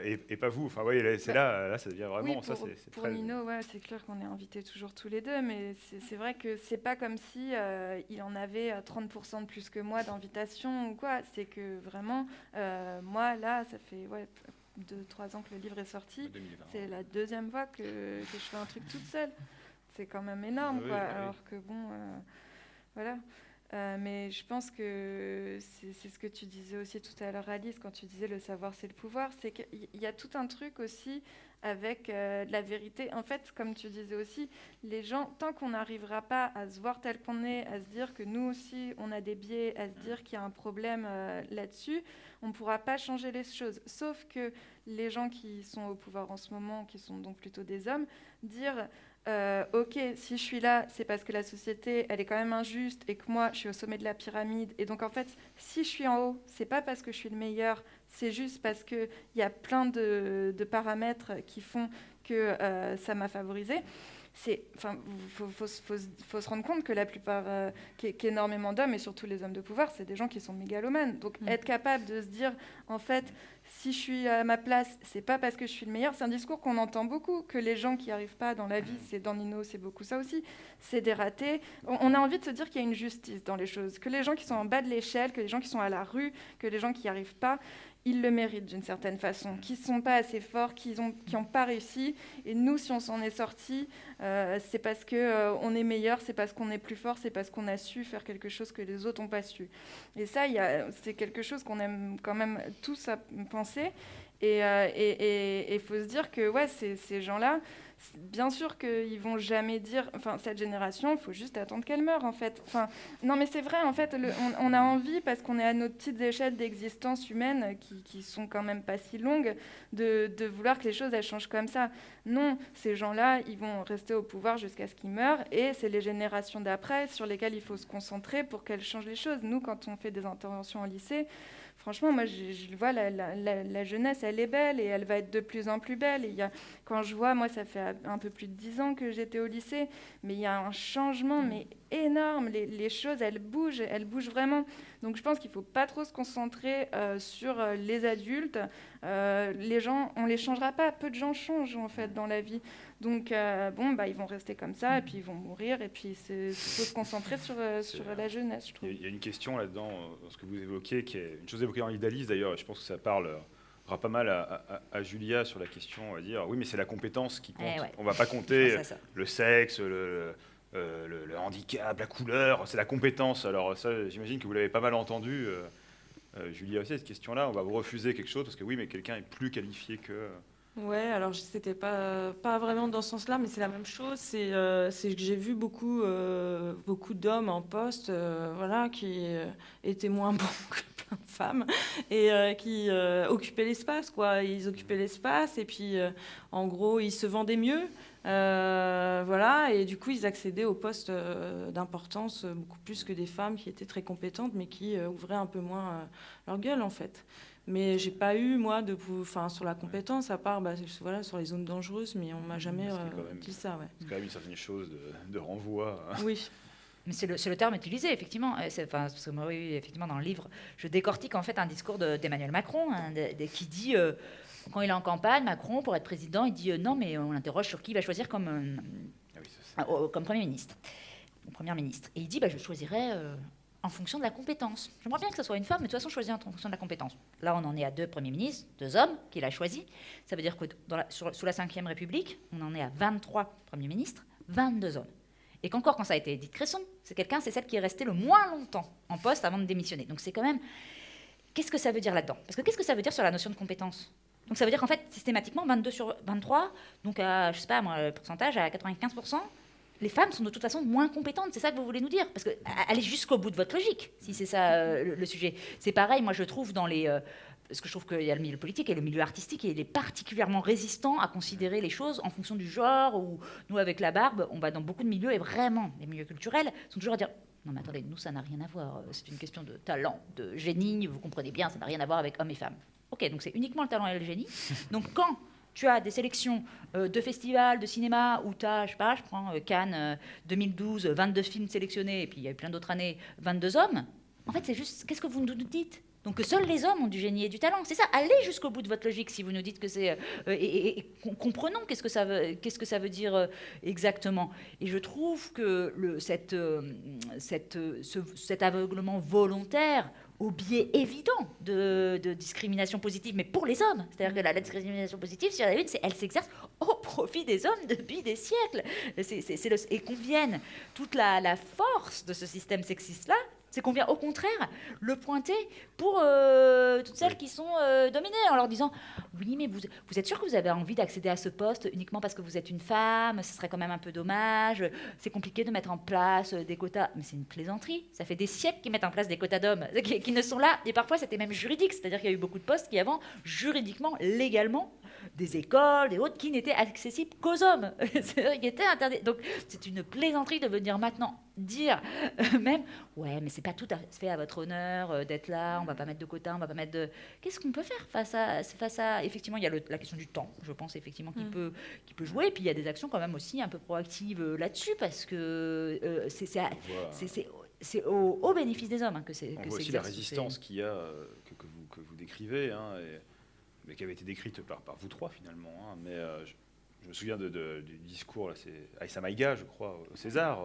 Et pas vous. Enfin, ouais, c'est là, ça devient vraiment... Oui, pour très... Nino, ouais, c'est clair qu'on est invités toujours tous les deux, mais c'est vrai que c'est pas comme si il en avait 30% de plus que moi d'invitation ou quoi. C'est que vraiment, moi, là, ça fait 2-3 ans que le livre est sorti. 2020. C'est la deuxième fois que je fais un truc toute seule. C'est quand même énorme, quoi. Alors que bon, voilà... mais je pense que c'est ce que tu disais aussi tout à l'heure, Alice, quand tu disais le savoir c'est le pouvoir, c'est qu'il y a tout un truc aussi avec la vérité. En fait, comme tu disais aussi, les gens, tant qu'on n'arrivera pas à se voir tel qu'on est, à se dire que nous aussi on a des biais, à se dire qu'il y a un problème là-dessus, on ne pourra pas changer les choses. Sauf que les gens qui sont au pouvoir en ce moment, qui sont donc plutôt des hommes, dire... ok, si je suis là, c'est parce que la société, elle est quand même injuste et que moi, je suis au sommet de la pyramide. Et donc, en fait, si je suis en haut, c'est pas parce que je suis le meilleur, c'est juste parce qu'il y a plein de paramètres qui font que ça m'a favorisé. Faut se rendre compte que la plupart, qu'énormément d'hommes, et surtout les hommes de pouvoir, c'est des gens qui sont mégalomanes. Donc, être capable de se dire, en fait... Si je suis à ma place, c'est pas parce que je suis le meilleur. C'est un discours qu'on entend beaucoup, que les gens qui n'y arrivent pas dans la vie, c'est dans Nino, c'est beaucoup ça aussi, c'est des ratés. On a envie de se dire qu'il y a une justice dans les choses, que les gens qui sont en bas de l'échelle, que les gens qui sont à la rue, que les gens qui n'y arrivent pas, ils le méritent d'une certaine façon, qui ne sont pas assez forts, qui n'ont pas réussi. Et nous, si on s'en est sortis, c'est parce qu'on est meilleur, c'est parce qu'on est plus fort, c'est parce qu'on a su faire quelque chose que les autres n'ont pas su. Et ça, c'est quelque chose qu'on aime quand même tous à penser. Et il faut se dire que ces gens-là, bien sûr qu'ils vont jamais dire, enfin cette génération, il faut juste attendre qu'elle meure en fait. Enfin, non mais c'est vrai en fait, on a envie parce qu'on est à nos petites échelles d'existence humaine qui sont quand même pas si longues, de vouloir que les choses elles changent comme ça. Non, ces gens-là, ils vont rester au pouvoir jusqu'à ce qu'ils meurent et c'est les générations d'après sur lesquelles il faut se concentrer pour qu'elles changent les choses. Nous, quand on fait des interventions au lycée, franchement, moi, je vois, la jeunesse, elle est belle et elle va être de plus en plus belle. Et quand je vois, moi, ça fait un peu plus de 10 ans que j'étais au lycée, mais il y a un changement mais énorme. Les choses, elles bougent vraiment. Donc, je pense qu'il ne faut pas trop se concentrer sur les adultes. Les gens, on ne les changera pas. Peu de gens changent, en fait, dans la vie. Donc, ils vont rester comme ça, et puis ils vont mourir. Et puis, il faut se concentrer sur la jeunesse, je trouve. Il y a une question là-dedans, dans ce que vous évoquez, qui est une chose évoquée dans l'idéalisme d'ailleurs, et je pense que ça parlera pas mal à Julia sur la question, on va dire, oui, mais c'est la compétence qui compte. On ne va pas compter le sexe, le handicap, la couleur, c'est la compétence. Alors ça, j'imagine que vous l'avez pas mal entendu, Julia aussi, cette question-là. On va vous refuser quelque chose parce que oui, mais quelqu'un est plus qualifié que... Ouais, alors c'était pas vraiment dans ce sens-là, mais c'est la même chose. C'est que j'ai vu beaucoup d'hommes en poste, voilà, qui étaient moins bons que plein de femmes et qui occupaient l'espace, quoi. Ils occupaient l'espace et puis, en gros, ils se vendaient mieux. Voilà, et du coup, ils accédaient aux postes d'importance beaucoup plus que des femmes qui étaient très compétentes, mais qui ouvraient un peu moins leur gueule, en fait. Mais j'ai pas eu, moi, sur la compétence, à part voilà, sur les zones dangereuses, mais on m'a jamais dit ça. Ouais. C'est quand même une certaine chose de renvoi. Oui. Mais c'est le terme utilisé, effectivement. Parce que moi, oui, effectivement, dans le livre, je décortique en fait un discours d'Emmanuel Macron, qui dit, quand il est en campagne, Macron, pour être président, il dit non, mais on l'interroge sur qui il va choisir comme Premier ministre, ou Première ministre. Et il dit, je choisirais... en fonction de la compétence. J'aimerais bien que ce soit une femme, mais de toute façon, choisir en fonction de la compétence. Là, on en est à 2 premiers ministres, 2 hommes qu'il a choisis. Ça veut dire que sous la Ve République, on en est à 23 premiers ministres, 22 hommes. Et qu'encore, quand ça a été Edith Cresson, c'est celle qui est restée le moins longtemps en poste avant de démissionner. Donc c'est quand même... Qu'est-ce que ça veut dire là-dedans? Parce que qu'est-ce que ça veut dire sur la notion de compétence? Donc ça veut dire qu'en fait, systématiquement, 22 sur 23, donc à, je sais pas moi, le pourcentage à 95%, les femmes sont de toute façon moins compétentes, c'est ça que vous voulez nous dire? Parce que allez jusqu'au bout de votre logique, si c'est ça le sujet. C'est pareil, moi je trouve dans les... parce que je trouve qu'il y a le milieu politique et le milieu artistique, et il est particulièrement résistant à considérer les choses en fonction du genre, ou nous avec la barbe, on va dans beaucoup de milieux, et vraiment, les milieux culturels sont toujours à dire... Non mais attendez, nous ça n'a rien à voir, c'est une question de talent, de génie, vous comprenez bien, ça n'a rien à voir avec hommes et femmes. Ok, donc c'est uniquement le talent et le génie. Donc quand... tu as des sélections de festivals, de cinéma, où tu as, je prends Cannes 2012, 22 films sélectionnés, et puis il y a eu plein d'autres années, 22 hommes. En fait, c'est juste, qu'est-ce que vous nous dites? Donc que seuls les hommes ont du génie et du talent. C'est ça, allez jusqu'au bout de votre logique si vous nous dites que c'est... et comprenons qu'est-ce que ça veut dire exactement. Et je trouve que cet aveuglement volontaire au biais évident de discrimination positive, mais pour les hommes. C'est-à-dire que la discrimination positive, si il y en a une, elle s'exerce au profit des hommes depuis des siècles. Et qu'on vienne toute la force de ce système sexiste-là, c'est qu'on vient au contraire le pointer pour toutes celles qui sont dominées, en leur disant « Oui, mais vous êtes sûr que vous avez envie d'accéder à ce poste uniquement parce que vous êtes une femme? Ce serait quand même un peu dommage. C'est compliqué de mettre en place des quotas. » Mais c'est une plaisanterie. Ça fait des siècles qu'ils mettent en place des quotas d'hommes qui ne sont là. Et parfois, c'était même juridique. C'est-à-dire qu'il y a eu beaucoup de postes qui, avant, juridiquement, légalement, des écoles, des autres, qui n'étaient accessibles qu'aux hommes. C'est-à-dire qu'ils étaient interdits. Donc, c'est une plaisanterie de venir maintenant dire même « Ouais, mais c'est pas tout à fait à votre honneur d'être là, on va pas mettre de quotas, on va pas mettre de... » Qu'est-ce qu'on peut faire face à... Effectivement, il y a la question du temps, je pense, effectivement, qui peut jouer. Et puis, il y a des actions quand même aussi un peu proactives là-dessus, parce que c'est au bénéfice des hommes que c'est... On voit aussi la résistance qu'il y a, que vous décrivez, mais qui avait été décrite par vous trois, finalement. Mais je me souviens du discours, là, c'est Aïssa Maïga, je crois, au César.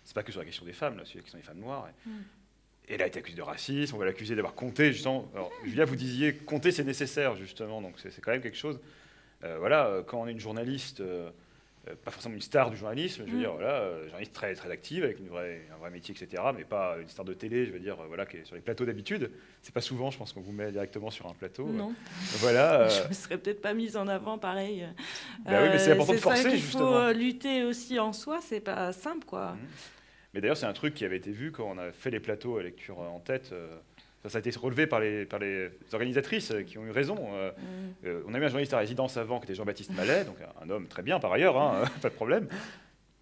C'est pas que sur la question des femmes, là, sur la question des femmes noires. Et elle a été accusée de racisme, on va l'accuser d'avoir compté, justement. Alors, Julia, vous disiez, compter, c'est nécessaire, justement, donc c'est quand même quelque chose. Voilà, quand on est une journaliste pas forcément une star du journalisme, je veux dire, voilà, journaliste très, très active, avec un vrai métier, etc., mais pas une star de télé, je veux dire, voilà, qui est sur les plateaux d'habitude. C'est pas souvent, je pense, qu'on vous met directement sur un plateau. Non. Voilà. Je me serais peut-être pas mise en avant, pareil. Bah oui, mais c'est important de C'est ça forcer, qu'il justement. faut lutter aussi en soi, c'est pas simple, quoi. Mais d'ailleurs, c'est un truc qui avait été vu quand on a fait les plateaux à lecture en tête. Ça a été relevé par les organisatrices qui ont eu raison. On a eu un journaliste à résidence avant qui était Jean-Baptiste Mallet, donc un homme très bien par ailleurs, hein, pas de problème.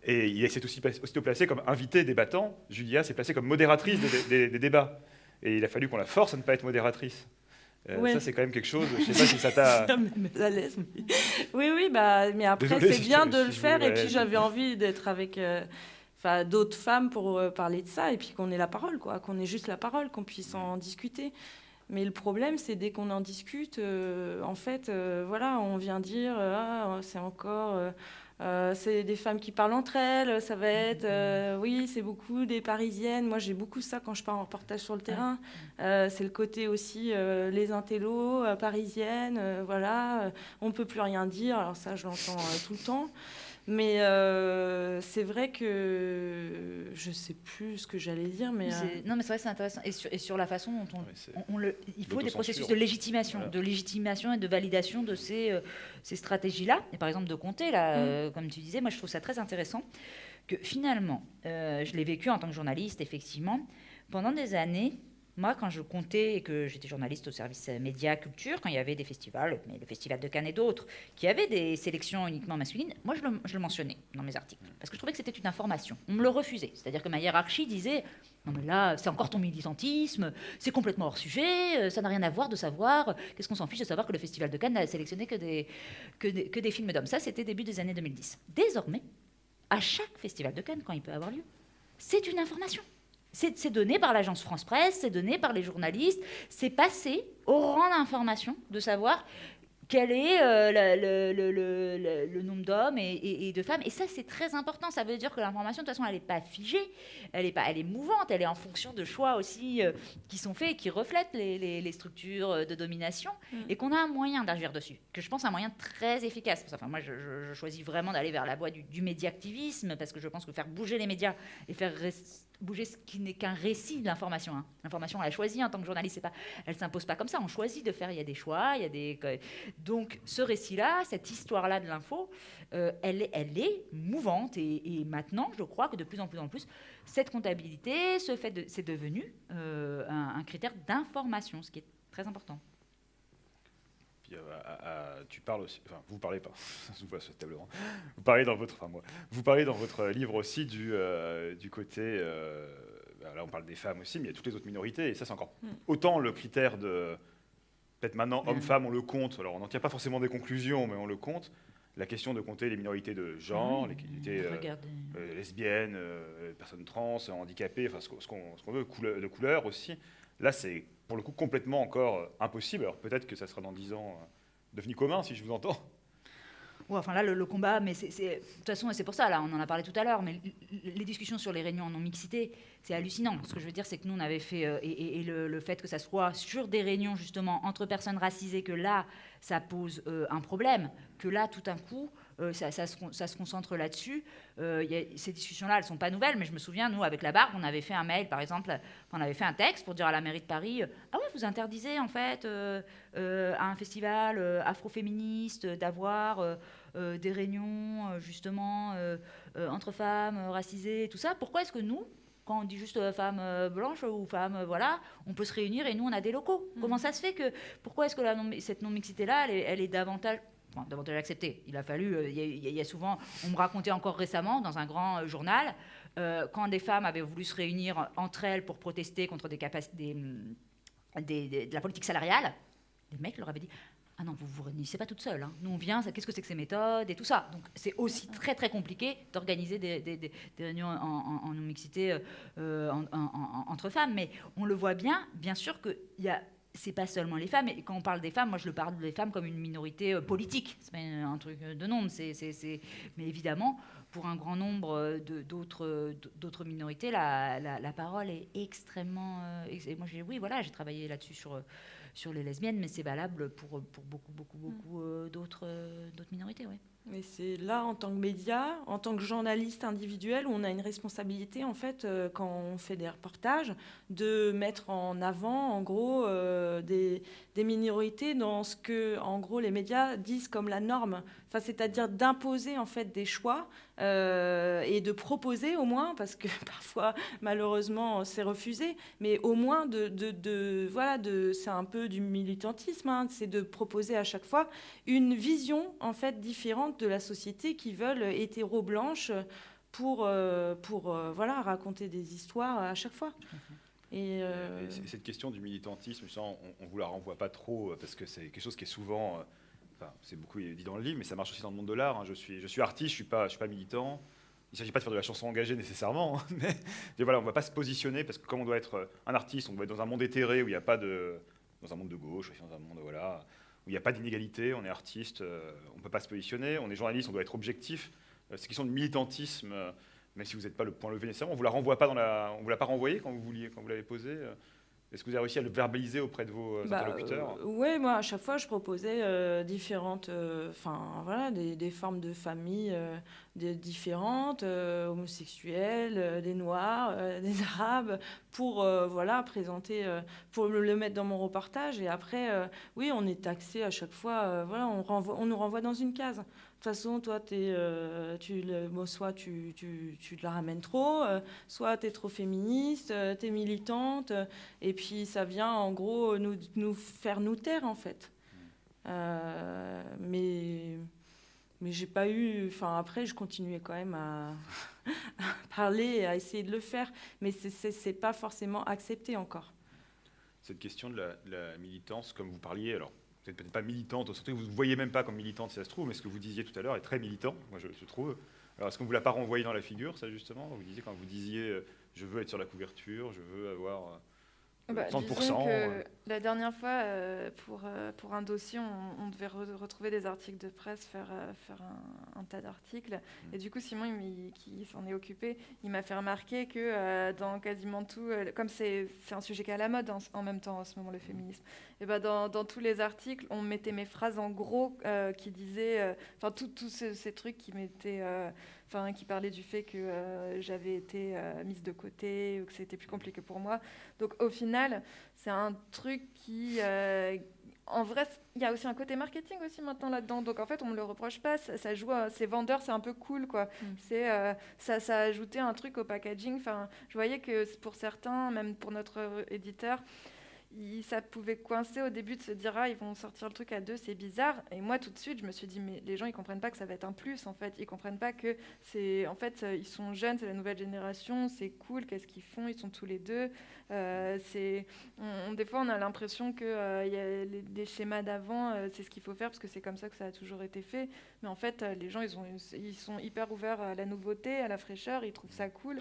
Et il s'est aussitôt placé comme invité débattant. Julia s'est placée comme modératrice des débats. Et il a fallu qu'on la force à ne pas être modératrice. Ça, c'est quand même quelque chose, je ne sais pas si ça t'a... Ça me met à l'aise. Oui, bah, mais après, Désolé c'est bien de le faire. Et puis, l'aise. j'avais envie d'être avec d'autres femmes pour parler de ça. Et puis, qu'on ait la parole, quoi. Qu'on ait juste la parole, qu'on puisse en discuter. Mais le problème, c'est dès qu'on en discute, en fait, voilà, on vient dire, c'est encore... c'est des femmes qui parlent entre elles, ça va être, oui, c'est beaucoup des Parisiennes. Moi, j'ai beaucoup ça quand je pars en reportage sur le terrain. C'est le côté aussi, les intellos, parisiennes, voilà, on ne peut plus rien dire. Alors ça, je l'entends tout le temps. Mais c'est vrai que je ne sais plus ce que j'allais dire. Mais Non, mais c'est vrai, c'est intéressant. Et sur la façon dont il faut des processus de légitimation, et de validation de ces stratégies-là. Et par exemple, de compter, là, comme tu disais, moi, je trouve ça très intéressant que finalement, je l'ai vécu en tant que journaliste, effectivement, pendant des années. Moi, quand je comptais et que j'étais journaliste au service médias, culture, quand il y avait des festivals, mais le Festival de Cannes et d'autres, qui avaient des sélections uniquement masculines, moi, je le mentionnais dans mes articles. Parce que je trouvais que c'était une information. On me le refusait. C'est-à-dire que ma hiérarchie disait « Non, mais là, c'est encore ton militantisme, c'est complètement hors sujet, ça n'a rien à voir de savoir, qu'est-ce qu'on s'en fiche de savoir que le Festival de Cannes n'a sélectionné que des films d'hommes. » Ça, c'était début des années 2010. Désormais, à chaque Festival de Cannes, quand il peut avoir lieu, c'est une information. C'est donné par l'agence France Presse, c'est donné par les journalistes, c'est passé au rang d'information de savoir quel est le nombre d'hommes et de femmes. Et ça, c'est très important. Ça veut dire que l'information, de toute façon, elle n'est pas figée, elle est mouvante, elle est en fonction de choix aussi qui sont faits et qui reflètent les structures de domination et qu'on a un moyen d'agir dessus, que je pense un moyen très efficace. Enfin, moi, je choisis vraiment d'aller vers la voie du médiactivisme parce que je pense que faire bouger les médias et faire bouger ce qui n'est qu'un récit de l'information. L'information, elle a choisi en tant que journaliste, elle ne s'impose pas comme ça, on choisit de faire, il y a des choix, Donc ce récit-là, cette histoire-là de l'info, elle est mouvante et maintenant, je crois que de plus en plus, cette comptabilité, c'est devenu un critère d'information, ce qui est très important. Puis, tu parles aussi, enfin vous parlez pas, je vois ce table rond. Vous parlez dans votre livre aussi du côté, là on parle des femmes aussi, mais il y a toutes les autres minorités et ça c'est encore autant le critère de peut-être maintenant homme-femme on le compte. Alors on n'en tire pas forcément des conclusions, mais on le compte. La question de compter les minorités de genre, les minorités lesbiennes, personnes trans, handicapées, enfin ce qu'on veut, de couleur aussi. Là c'est pour le coup complètement encore impossible. Alors peut-être que ça sera dans 10 ans devenu commun, si je vous entends. Ouais, enfin là, le combat, mais de toute façon, c'est pour ça, là, on en a parlé tout à l'heure, mais les discussions sur les réunions en non-mixité, c'est hallucinant. Ce que je veux dire, c'est que nous, on avait fait, et le fait que ça soit sur des réunions, justement, entre personnes racisées, que là, ça pose un problème, que là, tout d'un coup, ça se concentre là-dessus. Ces discussions-là, elles ne sont pas nouvelles, mais je me souviens, nous, avec la Barbe, on avait fait un mail, par exemple, on avait fait un texte pour dire à la mairie de Paris, ah ouais, vous interdisez, en fait, à un festival afroféministe d'avoir des réunions, justement, entre femmes racisées, tout ça. Pourquoi est-ce que nous, quand on dit juste femmes blanches ou femmes, voilà, on peut se réunir et nous, on a des locaux. Comment ça se fait que... Pourquoi est-ce que cette non-mixité-là, elle est davantage acceptée. Il a fallu... Il y a souvent... On me racontait encore récemment, dans un grand journal, quand des femmes avaient voulu se réunir entre elles pour protester contre de la politique salariale, les mecs leur avaient dit... Ah non, vous vous réunissez pas toute seule. Hein. Nous, on vient, qu'est-ce que c'est que ces méthodes et tout ça. Donc, c'est aussi très, très compliqué d'organiser des réunions en non-mixité entre femmes. Mais on le voit bien sûr que c'est pas seulement les femmes. Et quand on parle des femmes, moi, je le parle des femmes comme une minorité politique. C'est pas un truc de nombre. Mais évidemment, pour un grand nombre d'autres minorités, la parole est extrêmement... et moi, j'ai travaillé là-dessus sur les lesbiennes, mais c'est valable pour beaucoup d'autres minorités, oui. Et c'est là, en tant que média, en tant que journaliste individuel, où on a une responsabilité, en fait, quand on fait des reportages, de mettre en avant, en gros, des minorités dans ce que, en gros, les médias disent comme la norme. Enfin, c'est-à-dire d'imposer, en fait, des choix et de proposer, au moins, parce que parfois, malheureusement, c'est refusé, mais au moins, voilà, c'est un peu du militantisme, hein, c'est de proposer à chaque fois une vision, en fait, différente de la société qui veulent hétéro-blanche pour voilà, raconter des histoires à chaque fois. Et cette question du militantisme, on ne vous la renvoie pas trop parce que c'est quelque chose qui est souvent, c'est beaucoup dit dans le livre, mais ça marche aussi dans le monde de l'art. Hein. Je suis artiste, je suis pas militant. Il ne s'agit pas de faire de la chanson engagée nécessairement, hein, mais voilà, on ne va pas se positionner parce que comme on doit être un artiste, on doit être dans un monde éthéré où il n'y a pas de, dans un monde de gauche, dans un monde voilà, où il n'y a pas d'inégalité. On est artiste, on ne peut pas se positionner. On est journaliste, on doit être objectif. Ces questions de militantisme. Même si vous n'êtes pas le point levé nécessairement, on ne vous la renvoie pas on vous l'a pas renvoyé quand vous l'avez posé. Est-ce que vous avez réussi à le verbaliser auprès de vos interlocuteurs? Oui, moi à chaque fois je proposais différentes, voilà, des formes de famille différentes, homosexuels, des noirs, des arabes, pour voilà présenter, pour le mettre dans mon reportage. Et après, oui, on est taxé à chaque fois. Voilà, on nous renvoie dans une case. De toute façon, toi, soit tu la ramènes trop, soit tu es trop féministe, tu es militante, et puis ça vient en gros nous faire nous taire en fait. Mais j'ai pas eu... Enfin, après, je continuais quand même à parler et à essayer de le faire, mais c'est pas forcément accepté encore. Cette question de la militance, comme vous parliez, alors... Vous n'êtes peut-être pas militante, surtout que vous ne vous voyez même pas comme militante si ça se trouve, mais ce que vous disiez tout à l'heure est très militant, moi je trouve. Alors est-ce qu'on ne vous l'a pas renvoyé dans la figure, ça justement? Quand vous disiez je veux être sur la couverture, je veux avoir 30%. Disons que la dernière fois, pour un dossier, on devait retrouver des articles de presse, faire un tas d'articles. Et du coup, Simon, qui s'en est occupé, il m'a fait remarquer que dans quasiment tout, comme c'est un sujet qui est à la mode en même temps en ce moment, le féminisme, et ben dans tous les articles, on mettait mes phrases en gros qui disaient, tous ces trucs qui mettaient... qui parlait du fait que j'avais été mise de côté ou que c'était plus compliqué pour moi. Donc au final, c'est un truc qui... en vrai, il y a aussi un côté marketing aussi maintenant là-dedans. Donc en fait, on me le reproche pas. Ça joue, c'est vendeur, c'est un peu cool, quoi. Ça a ajouté un truc au packaging. Enfin, je voyais que pour certains, même pour notre éditeur, ça pouvait coincer au début de se dire ils vont sortir le truc à 2, c'est bizarre. Et moi tout de suite je me suis dit mais les gens ils comprennent pas que ça va être un plus en fait. Ils comprennent pas que c'est en fait ils sont jeunes, c'est la nouvelle génération, c'est cool, qu'est-ce qu'ils font, ils sont tous les deux. Des fois on a l'impression que y a les schémas d'avant c'est ce qu'il faut faire parce que c'est comme ça que ça a toujours été fait. Mais en fait les gens ils sont hyper ouverts à la nouveauté, à la fraîcheur, ils trouvent ça cool.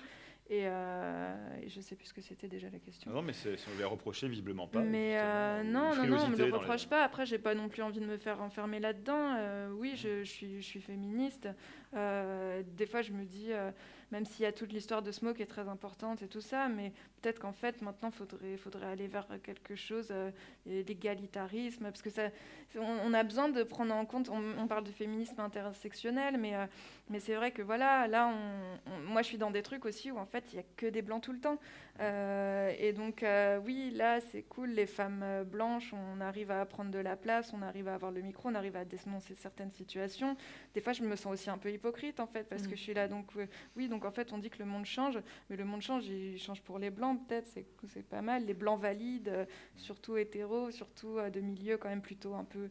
Et je sais plus ce que c'était déjà la question. Non, mais si on lui a reproché, visiblement pas. Mais non, on me le reproche pas. Après, j'ai pas non plus envie de me faire enfermer là-dedans. Oui, je suis féministe. Des fois, je me dis, même s'il y a toute l'histoire de Smoke qui est très importante et tout ça, mais peut-être qu'en fait, maintenant, faudrait aller vers quelque chose, l'égalitarisme, parce que on a besoin de prendre en compte, on parle de féminisme intersectionnel, mais c'est vrai que voilà, là, moi, je suis dans des trucs aussi où, en fait, il n'y a que des blancs tout le temps. Et donc, oui, là, c'est cool, les femmes blanches, on arrive à prendre de la place, on arrive à avoir le micro, on arrive à dénoncer certaines situations. Des fois, je me sens aussi un peu hypocrite, en fait, parce que je suis là. Donc, oui, donc en fait, on dit que le monde change, mais le monde change, il change pour les blancs, peut-être, c'est pas mal. Les blancs valides, surtout hétéros, surtout de milieux quand même plutôt un peu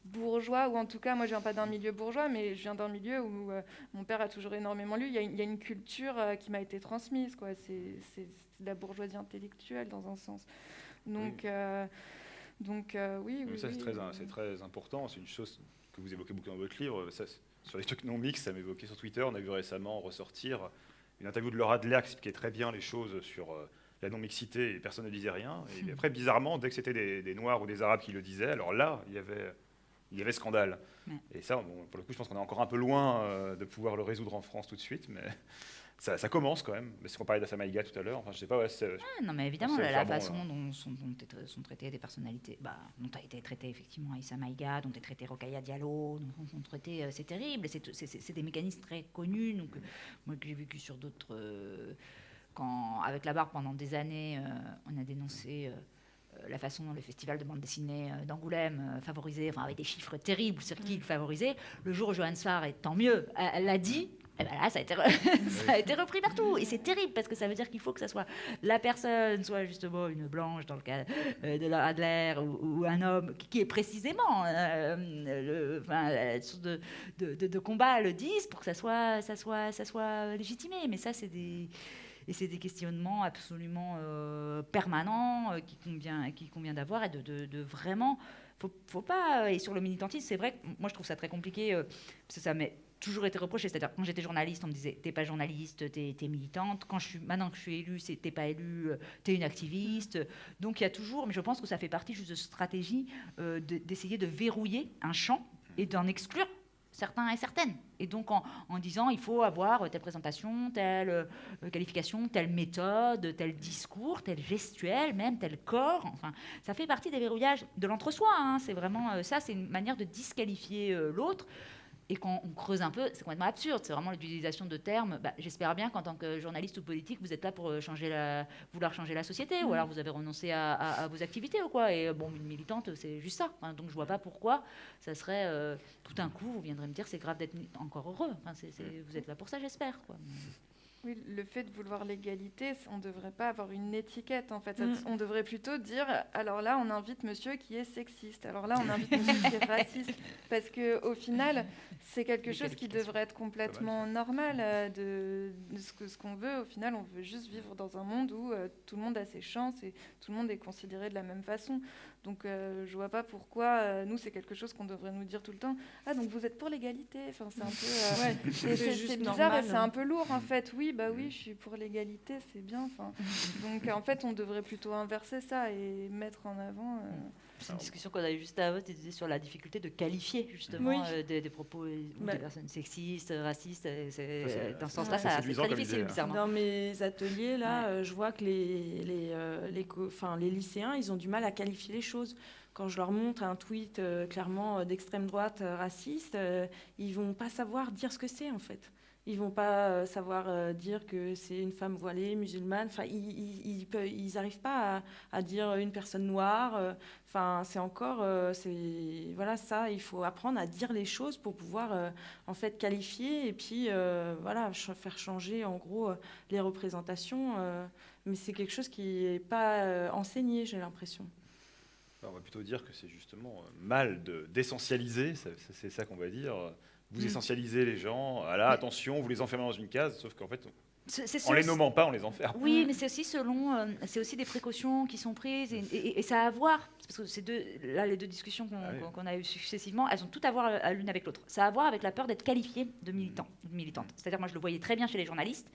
bourgeois, ou en tout cas, moi, je viens pas d'un milieu bourgeois, mais je viens d'un milieu où mon père a toujours énormément lu. Il y a une culture qui m'a été transmise, quoi. C'est de la bourgeoisie intellectuelle, dans un sens. Donc, oui. Mais ça, c'est très important. C'est une chose que vous évoquez beaucoup dans votre livre. Ça, sur les trucs non mixtes, ça m'évoquait sur Twitter. On a vu récemment ressortir une interview de Laura Adler qui expliquait très bien les choses sur la non-mixité et personne ne disait rien. Et après, bizarrement, dès que c'était des Noirs ou des Arabes qui le disaient, alors là, il y avait scandale. Et ça, bon, pour le coup, je pense qu'on est encore un peu loin de pouvoir le résoudre en France tout de suite. Mais ça commence quand même. Parce qu'on parlait d'Assamaïga tout à l'heure. Enfin, je sais pas, Non, mais évidemment, c'est la vraiment, façon dont sont traitées des personnalités, dont a été traité effectivement Issa Maïga, dont est traité Rokhaya Diallo, dont sont traités, c'est terrible. C'est des mécanismes très connus. Donc, moi, que j'ai vécu sur d'autres. Quand, avec la barre, pendant des années, on a dénoncé la façon dont le festival de bande dessinée d'Angoulême favorisait, avec des chiffres terribles sur qui il favorisait. Le jour où Johanne Sarr, et tant mieux, elle l'a dit. Et ben là, ça a été repris partout. Et c'est terrible parce que ça veut dire qu'il faut que ça soit la personne, soit justement une blanche dans le cas de Laura Adler, ou un homme qui est précisément la sorte de combat le disent pour que ça soit légitimé. Mais ça, c'est des questionnements absolument permanents qu'il convient d'avoir et de vraiment. Faut pas. Et sur le militantisme, c'est vrai que moi, je trouve ça très compliqué parce que ça m'est toujours été reproché. C'est-à-dire, quand j'étais journaliste, on me disait t'es pas journaliste, t'es militante. Maintenant que je suis élue, c'est t'es pas élue, t'es une activiste. Donc il y a toujours, mais je pense que ça fait partie juste de stratégie d'essayer de verrouiller un champ et d'en exclure certains et certaines. Et donc en disant il faut avoir telle présentation, telle qualification, telle méthode, tel discours, tel gestuel, même tel corps. Enfin, ça fait partie des verrouillages de l'entre-soi. C'est vraiment ça, c'est une manière de disqualifier l'autre. Et quand on creuse un peu, c'est complètement absurde. C'est vraiment l'utilisation de termes. J'espère bien qu'en tant que journaliste ou politique, vous êtes là pour vouloir changer la société, ou alors vous avez renoncé à vos activités ou quoi. Et une militante, c'est juste ça. Donc je vois pas pourquoi ça serait tout d'un coup, vous viendrez me dire c'est grave d'être encore heureux. Vous êtes là pour ça, j'espère, quoi. Oui, le fait de vouloir l'égalité, on ne devrait pas avoir une étiquette, en fait. On devrait plutôt dire, alors là, on invite monsieur qui est sexiste, alors là, on invite monsieur qui est raciste. Parce qu'au final, c'est quelque chose qui devrait être complètement normal de ce qu'on veut. Au final, on veut juste vivre dans un monde où tout le monde a ses chances et tout le monde est considéré de la même façon. Donc, je ne vois pas pourquoi, nous, c'est quelque chose qu'on devrait nous dire tout le temps. Ah, donc vous êtes pour l'égalité. Enfin, c'est un peu... c'est bizarre, normal, c'est un peu lourd, en fait. Oui, je suis pour l'égalité, c'est bien. Donc, en fait, on devrait plutôt inverser ça et mettre en avant... C'est une discussion qu'on a eu juste avant, tu disais sur la difficulté de qualifier, justement, des propos des personnes sexistes, racistes. Dans ce sens-là, ça c'est très difficile, bizarrement. Dans mes ateliers, là, je vois que les lycéens, ils ont du mal à qualifier les choses. Quand je leur montre un tweet clairement d'extrême droite raciste, ils vont pas savoir dire ce que c'est, en fait. Ils vont pas savoir dire que c'est une femme voilée, musulmane. Enfin, ils n'arrivent pas à dire une personne noire. Enfin, c'est encore, voilà, ça. Il faut apprendre à dire les choses pour pouvoir en fait qualifier et puis voilà, faire changer en gros les représentations. Mais c'est quelque chose qui est pas enseigné, j'ai l'impression. On va plutôt dire que c'est justement mal d'essentialiser. C'est ça qu'on va dire. Vous essentialisez les gens, attention, vous les enfermez dans une case, sauf qu'en fait, en les nommant pas, on les enferme. Oui, mais c'est aussi c'est aussi des précautions qui sont prises, et ça a à voir, parce que les deux discussions qu'on a eues successivement, elles ont tout à voir l'une avec l'autre. Ça a à voir avec la peur d'être qualifié de militant, de militante. C'est-à-dire, moi, je le voyais très bien chez les journalistes.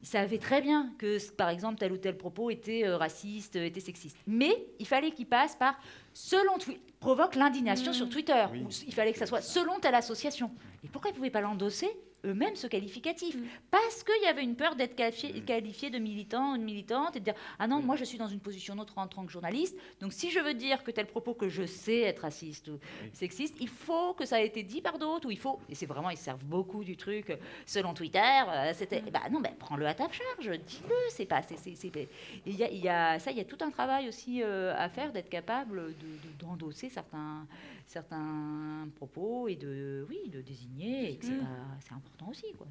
Ils savaient très bien que, par exemple, tel ou tel propos était raciste, était sexiste. Mais il fallait qu'il passe par selon provoque l'indignation sur Twitter. Ou il fallait que ça soit selon telle association. Et pourquoi ils ne pouvaient pas l'endosser eux-mêmes, ce qualificatif? Parce qu'il y avait une peur d'être qualifié de militant ou de militante et de dire « Ah non, moi je suis dans une position neutre en tant que journaliste, donc si je veux dire que tel propos que je sais être raciste ou sexiste, il faut que ça ait été dit par d'autres, ou il faut... » Et c'est vraiment, ils servent beaucoup du truc selon Twitter, c'était... prends-le à ta charge, dis-le, c'est pas... Il y a tout un travail aussi à faire, d'être capable d'endosser certains propos et de désigner, et que c'est important aussi, quoi.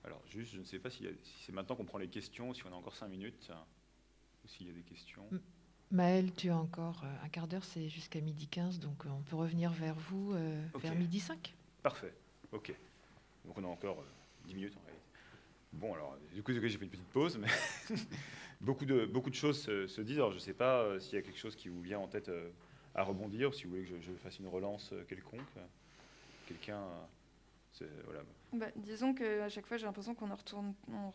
Alors, juste, je ne sais pas si c'est maintenant qu'on prend les questions, si on a encore 5 minutes, ou s'il y a des questions. Maëlle, tu as encore un quart d'heure, c'est jusqu'à 12h15, donc on peut revenir vers vous vers 12h05. Parfait, ok. Donc on a encore 10 minutes en réalité. Bon, alors, du coup, j'ai fait une petite pause, mais beaucoup de choses se disent. Alors, je ne sais pas s'il y a quelque chose qui vous vient en tête à rebondir, ou si vous voulez que je fasse une relance quelconque. Quelqu'un... Voilà. Disons qu'à chaque fois, j'ai l'impression qu'on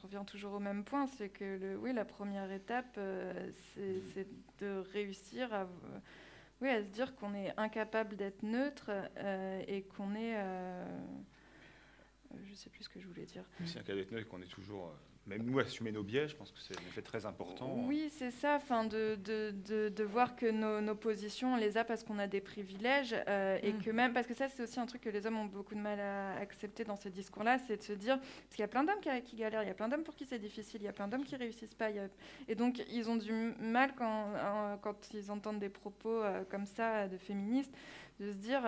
revient toujours au même point. C'est que la première étape, c'est de réussir à se dire qu'on est incapable d'être neutre et qu'on est... Je ne sais plus ce que je voulais dire. C'est un cas d'être qu'on est toujours, même nous, assumer nos biais, je pense que c'est un effet très important. Oui, c'est ça, enfin, de voir que nos positions, on les a parce qu'on a des privilèges, et que même, parce que ça, c'est aussi un truc que les hommes ont beaucoup de mal à accepter dans ces discours-là, c'est de se dire, parce qu'il y a plein d'hommes qui galèrent, il y a plein d'hommes pour qui c'est difficile, il y a plein d'hommes qui réussissent pas, et donc ils ont du mal quand ils entendent des propos comme ça de féministes, de se dire...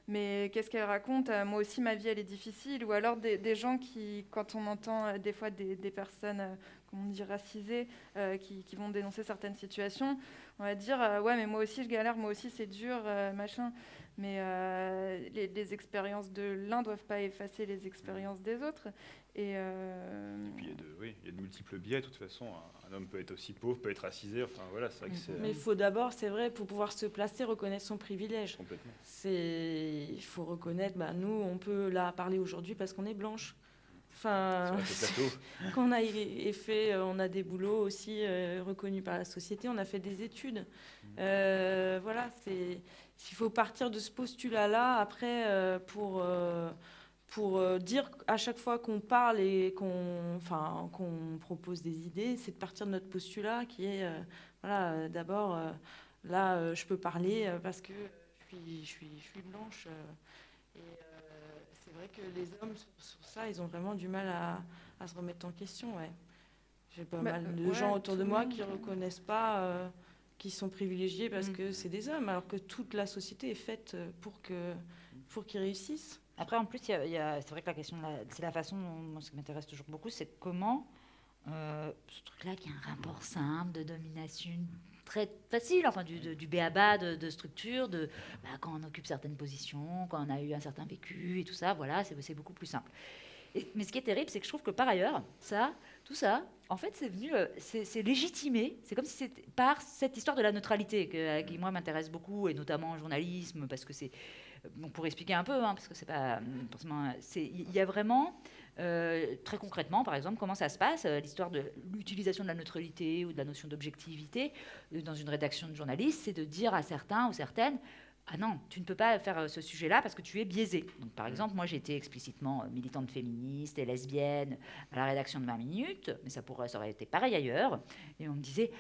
mais qu'est-ce qu'elle raconte? Moi aussi, ma vie, elle est difficile. Ou alors des gens qui, quand on entend des fois des personnes, comment on dit, racisées, qui vont dénoncer certaines situations, on va dire ouais, mais moi aussi, je galère, moi aussi, c'est dur, machin. Mais les expériences de l'un ne doivent pas effacer les expériences des autres. Et puis, il y a de multiples biais. De toute façon, un homme peut être aussi pauvre, peut être racisé. Enfin, voilà, c'est vrai que c'est... Mais il faut d'abord, c'est vrai, pour pouvoir se placer, reconnaître son privilège. Complètement. Il faut reconnaître, nous, on peut là parler aujourd'hui parce qu'on est blanche. Enfin, quand on a fait, on a des boulots aussi reconnus par la société, on a fait des études. Voilà, il faut partir de ce postulat-là après pour dire à chaque fois qu'on parle et qu'on propose des idées, c'est de partir de notre postulat qui est, d'abord, là, je peux parler parce que je suis blanche. Et c'est vrai que les hommes, sur ça, ils ont vraiment du mal à se remettre en question. Ouais. J'ai pas mal de gens autour de moi qui ne reconnaissent pas qu'ils sont privilégiés parce que c'est des hommes, alors que toute la société est faite pour qu'ils réussissent. Après, en plus, c'est vrai que la question, c'est la façon, moi, ce qui m'intéresse toujours beaucoup, c'est comment ce truc-là, qui est un rapport simple de domination très facile, enfin du b.a.-ba de structure, quand on occupe certaines positions, quand on a eu un certain vécu et tout ça, voilà, c'est beaucoup plus simple. Mais ce qui est terrible, c'est que je trouve que par ailleurs, tout ça, en fait, c'est venu, c'est légitimé. C'est comme si c'était par cette histoire de la neutralité qui moi m'intéresse beaucoup, et notamment en journalisme, parce que c'est, bon, pour expliquer un peu, parce que c'est pas forcément, il y a vraiment très concrètement, par exemple, comment ça se passe, l'histoire de l'utilisation de la neutralité ou de la notion d'objectivité dans une rédaction de journaliste, c'est de dire à certains ou certaines: ah non, tu ne peux pas faire ce sujet-là parce que tu es biaisé. Donc, par exemple, moi, j'étais explicitement militante féministe et lesbienne à la rédaction de 20 minutes, mais ça aurait été pareil ailleurs. Et on me disait: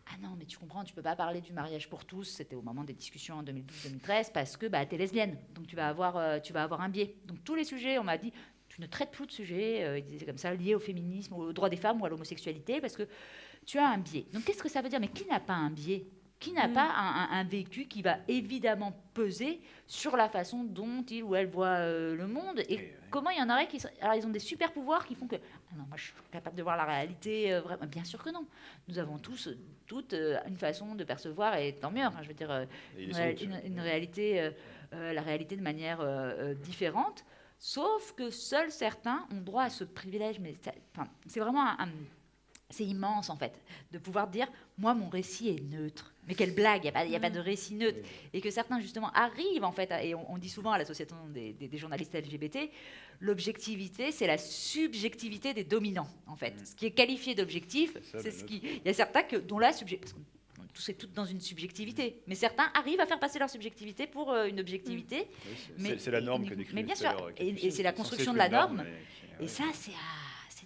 ah non, mais tu comprends, tu ne peux pas parler du mariage pour tous. C'était au moment des discussions en 2012-2013 parce que tu es lesbienne, donc tu vas avoir un biais. Donc, tous les sujets, on m'a dit: tu ne traites plus de sujets, ils disaient comme ça, liés au féminisme, aux droits des femmes ou à l'homosexualité parce que tu as un biais. Donc, qu'est-ce que ça veut dire? Mais qui n'a pas un biais? Qui n'a pas un vécu qui va évidemment peser sur la façon dont il ou elle voit le monde? Et comment il y en aurait qui... Alors, ils ont des super pouvoirs qui font que... Ah non, moi, je suis capable de voir la réalité. Vraiment. Bien sûr que non. Nous avons toutes une façon de percevoir, et tant mieux. Enfin, je veux dire, une réalité, la réalité de manière différente. Sauf que seuls certains ont droit à ce privilège. Mais c'est vraiment c'est immense, en fait, de pouvoir dire: moi, mon récit est neutre. Mais quelle blague, il n'y a pas de récit neutre. Et que certains, justement, arrivent, en fait, et on dit souvent à l'association des journalistes LGBT, l'objectivité, c'est la subjectivité des dominants, en fait. Ce qui est qualifié d'objectif, c'est ce qui... Il y a certains dont la subjectivité... Tous et toutes dans une subjectivité. Mais certains arrivent à faire passer leur subjectivité pour une objectivité. Oui, c'est la norme que décrit. Mais bien sûr, et c'est la construction de la norme. Et ça, c'est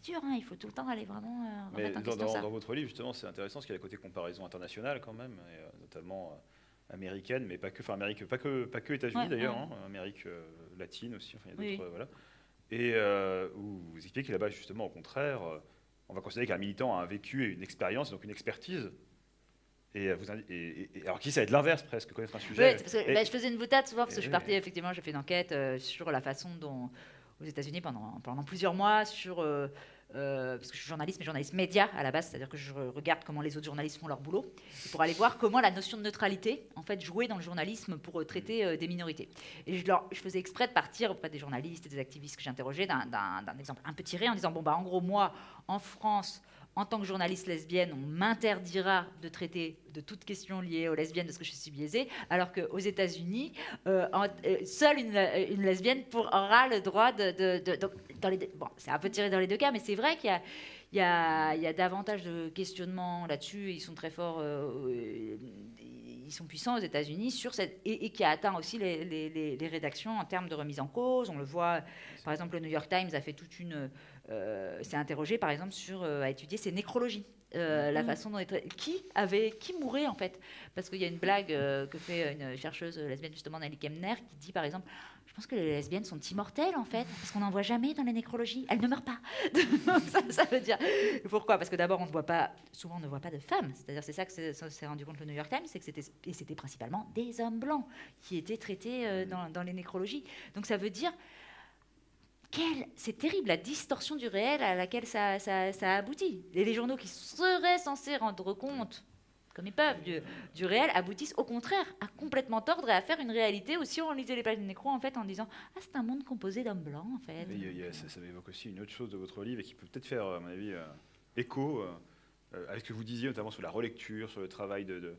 dur, il faut tout le temps aller vraiment remettre en question ça. Dans votre livre, justement, c'est intéressant parce qu'il y a le côté comparaison internationale quand même, et, notamment américaine, mais pas que, enfin pas que États-Unis d'ailleurs, Amérique latine aussi, enfin il y a d'autres, voilà. Et où vous expliquez que là-bas, justement, au contraire, on va considérer qu'un militant a un vécu et une expérience, donc une expertise. Et alors qui ça va être l'inverse presque, connaître un sujet. Oui, je faisais une boutade souvent parce que je suis partie, effectivement, j'ai fait une enquête sur la façon dont, aux États-Unis pendant plusieurs mois, parce que je suis journaliste, mais journaliste média à la base, c'est-à-dire que je regarde comment les autres journalistes font leur boulot, pour aller voir comment la notion de neutralité, en fait, jouait dans le journalisme pour traiter des minorités. Et je faisais exprès de partir auprès des journalistes et des activistes que j'interrogeais d'un exemple un peu tiré en disant: bon, en gros, moi, en France, en tant que journaliste lesbienne, on m'interdira de traiter de toute question liée aux lesbiennes parce que je suis biaisée, alors qu'aux États-Unis, seule une lesbienne aura le droit dans les deux. Bon, c'est un peu tiré dans les deux cas, mais c'est vrai qu'il y a davantage de questionnements là-dessus. Ils sont très forts. ils sont puissants aux États-Unis sur et qui a atteint aussi les rédactions en termes de remise en cause. On le voit, par exemple, le New York Times a fait s'est interrogé, par exemple, à étudier ces nécrologies. La façon dont qui mourait en fait, parce qu'il y a une blague que fait une chercheuse lesbienne justement, Nelly Kemner, qui dit par exemple, je pense que les lesbiennes sont immortelles en fait, parce qu'on n'en voit jamais dans les nécrologies, elles ne meurent pas. ça veut dire pourquoi, parce que d'abord souvent on ne voit pas de femmes, c'est-à-dire c'est ça que s'est rendu compte le New York Times, c'est que c'était principalement des hommes blancs qui étaient traités dans les nécrologies. Donc ça veut dire c'est terrible la distorsion du réel à laquelle ça aboutit. Et les journaux qui seraient censés rendre compte, comme ils peuvent, du réel, aboutissent au contraire à complètement tordre et à faire une réalité aussi. On lisait les pages de Nécro en fait en disant c'est un monde composé d'hommes blancs en fait. Ça m'évoque aussi une autre chose de votre livre et qui peut peut-être faire à mon avis écho avec ce que vous disiez notamment sur la relecture, sur le travail que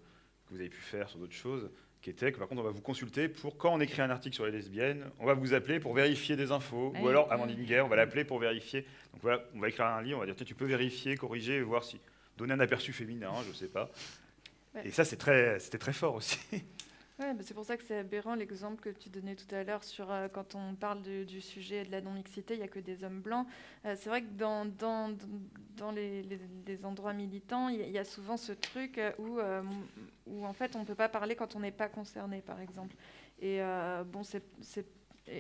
vous avez pu faire sur d'autres choses, qui était que par contre on va vous consulter pour quand on écrit un article sur les lesbiennes, on va vous appeler pour vérifier des infos, ou alors Amandine Guerre, on va l'appeler pour vérifier. Donc voilà, on va écrire un livre, on va dire tu peux vérifier, corriger, voir si donner un aperçu féminin, je sais pas. Ouais. Et ça c'était très fort aussi. Ouais, bah c'est pour ça que c'est aberrant l'exemple que tu donnais tout à l'heure sur quand on parle du sujet de la non-mixité, il n'y a que des hommes blancs. C'est vrai que dans les endroits militants, il y a souvent ce truc où en fait on ne peut pas parler quand on n'est pas concerné, par exemple. Et bon, c'est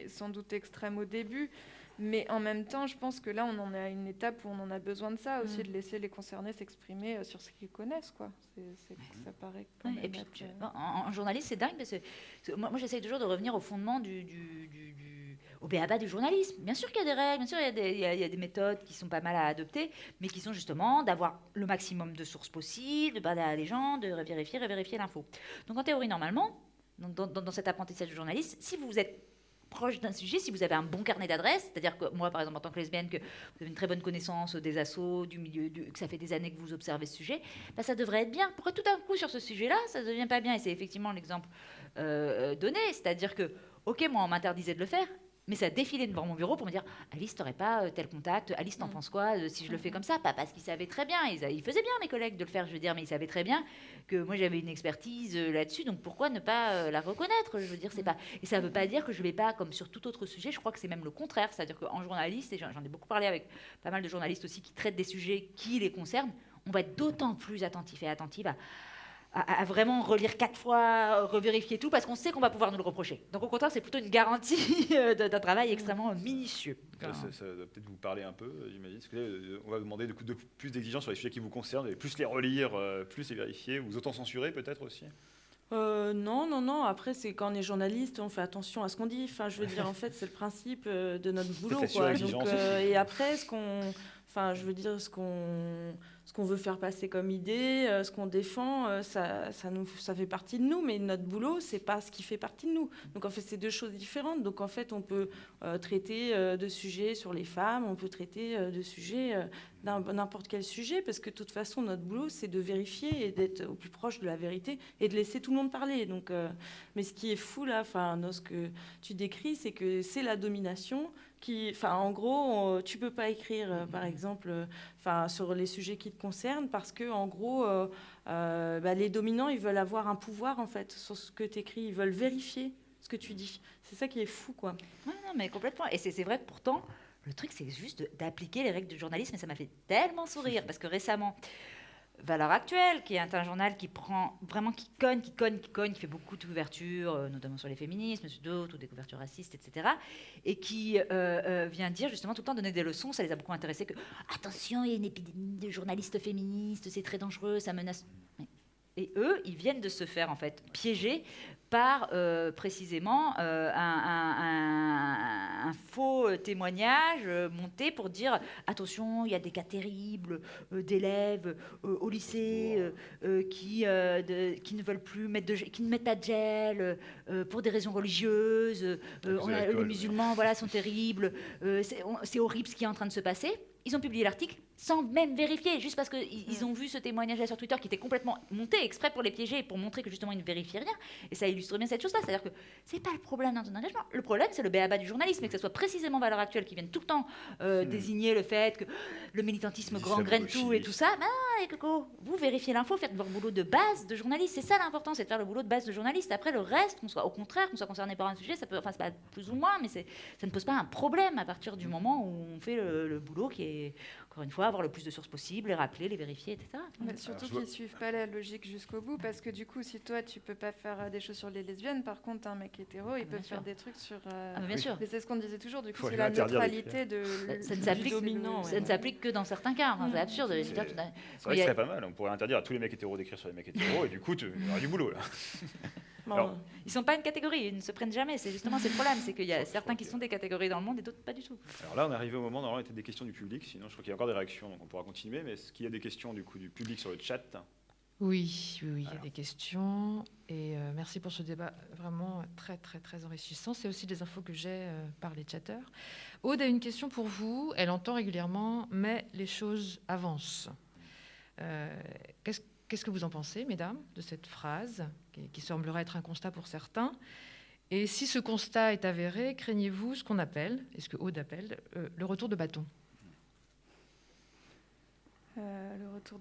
sans doute extrême au début, mais en même temps, je pense que là, on en est à une étape où on en a besoin de ça aussi, de laisser les concernés s'exprimer sur ce qu'ils connaissent, quoi. Ça paraît quand même. Et puis, en journaliste, c'est dingue, parce que moi j'essaye toujours de revenir au fondement au b.a.-ba du journalisme. Bien sûr qu'il y a des règles, bien sûr il y a des méthodes qui sont pas mal à adopter, mais qui sont justement d'avoir le maximum de sources possibles, de parler à les gens, de vérifier l'info. Donc en théorie, normalement, dans cet apprentissage du journaliste, si vous êtes proche d'un sujet, si vous avez un bon carnet d'adresses, c'est-à-dire que moi, par exemple, en tant que lesbienne, que vous avez une très bonne connaissance des assos, du milieu, que ça fait des années que vous observez ce sujet, ça devrait être bien. Pourquoi tout d'un coup, sur ce sujet-là, ça ne devient pas bien? Et c'est effectivement l'exemple donné, c'est-à-dire que, ok, moi, on m'interdisait de le faire, mais ça défilait devant mon bureau pour me dire « Alice, t'aurais pas tel contact? Alice, t'en penses quoi si je le fais comme ça ?» Pas parce qu'ils savaient très bien, ils faisaient bien, mes collègues, de le faire, je veux dire, mais ils savaient très bien que moi, j'avais une expertise là-dessus, donc pourquoi ne pas la reconnaître? Je veux dire, c'est pas... Et ça veut pas dire que je vais pas, comme sur tout autre sujet, je crois que c'est même le contraire, c'est-à-dire qu'en journaliste, et j'en ai beaucoup parlé avec pas mal de journalistes aussi qui traitent des sujets qui les concernent, on va être d'autant plus attentif et attentive à vraiment relire 4 fois, revérifier tout, parce qu'on sait qu'on va pouvoir nous le reprocher. Donc au contraire, c'est plutôt une garantie d'un travail extrêmement minutieux. Ça doit peut-être vous parler un peu, j'imagine. Parce que on va demander de plus d'exigences sur les sujets qui vous concernent, et plus les relire, plus les vérifier, vous auto-censurer peut-être aussi. Non. Après, c'est quand on est journaliste, on fait attention à ce qu'on dit. Enfin, je veux dire, en fait, c'est le principe de notre boulot, quoi. Donc, et après, ce qu'on veut faire passer comme idée, ce qu'on défend, ça fait partie de nous, mais notre boulot, c'est pas ce qui fait partie de nous. Donc en fait, c'est deux choses différentes. Donc en fait, on peut traiter de sujets sur les femmes, on peut traiter de sujets, n'importe quel sujet, parce que de toute façon, notre boulot, c'est de vérifier et d'être au plus proche de la vérité et de laisser tout le monde parler. Donc, mais ce qui est fou là, dans ce que tu décris, c'est que c'est la domination. En gros, tu peux pas écrire, par exemple, sur les sujets qui te concernent, parce que, en gros, les dominants, ils veulent avoir un pouvoir, en fait, sur ce que tu écris. Ils veulent vérifier ce que tu dis. C'est ça qui est fou, quoi. Ouais, non, mais complètement. Et c'est vrai que pourtant, le truc, c'est juste d'appliquer les règles du journalisme, et ça m'a fait tellement sourire, parce que récemment, Valeurs Actuelles, qui est un journal qui prend vraiment, qui cogne, qui fait beaucoup d'ouvertures, notamment sur les féminismes, sur d'autres, ou des couvertures racistes, etc. Et qui vient dire justement tout le temps, donner des leçons, ça les a beaucoup intéressés, que attention, il y a une épidémie de journalistes féministes, c'est très dangereux, ça menace. Et eux, ils viennent de se faire en fait piéger par précisément un faux témoignage monté pour dire attention, il y a des cas terribles d'élèves au lycée qui ne veulent plus qui ne mettent pas de gel pour des raisons religieuses. Les musulmans, voilà, sont terribles. C'est horrible ce qui est en train de se passer. Ils ont publié l'article. sans même vérifier, juste parce qu'ils ont vu ce témoignage-là sur Twitter qui était complètement monté exprès pour les piéger, pour montrer que justement ils ne vérifient rien. Et ça illustre bien cette chose-là. C'est-à-dire que c'est pas le problème dans ton engagement. Le problème, c'est le b.a.-ba du journalisme, et que ce soit précisément Valeurs Actuelles qui viennent tout le temps désigner le fait que le militantisme gangrène tout et tout ça. Ben, les cocos, vous vérifiez l'info, faites votre boulot de base de journaliste. C'est ça l'important, c'est de faire le boulot de base de journaliste. Après, le reste, qu'on soit au contraire, qu'on soit concerné par un sujet, ça peut, enfin, c'est pas plus ou moins, mais ça ne pose pas un problème à partir du moment où on fait le boulot qui est, encore une fois, avoir le plus de sources possibles, les rappeler, les vérifier, etc. Surtout qu'ils ne suivent pas la logique jusqu'au bout, parce que du coup, si toi, tu peux pas faire des choses sur les lesbiennes, par contre, un mec hétéro, il peut faire des trucs sur... bien sûr. Mais c'est ce qu'on disait toujours, du coup, c'est la neutralité de... Ça ne s'applique que dans certains cas. Enfin, c'est absurde. C'est vrai que ce serait pas mal. On pourrait interdire à tous les mecs hétéros d'écrire sur les mecs hétéros, et du coup, il y aura du boulot, là. Alors, ils ne sont pas une catégorie, ils ne se prennent jamais. C'est justement le problème, c'est qu'il y a certains qui sont des catégories dans le monde et d'autres pas du tout. Alors là, on est arrivé au moment, normalement, il y a des questions du public, sinon je crois qu'il y a encore des réactions, donc on pourra continuer, mais est-ce qu'il y a des questions du public sur le chat? Oui, il y a des questions, et merci pour ce débat vraiment très, très, très enrichissant. C'est aussi des infos que j'ai par les chatteurs. Aude a une question pour vous, elle entend régulièrement, mais les choses avancent. Qu'est-ce que vous en pensez, mesdames, de cette phrase qui semblerait être un constat pour certains? Et si ce constat est avéré, craignez-vous ce qu'on appelle, et ce que Aude appelle, le retour de bâton? Le retour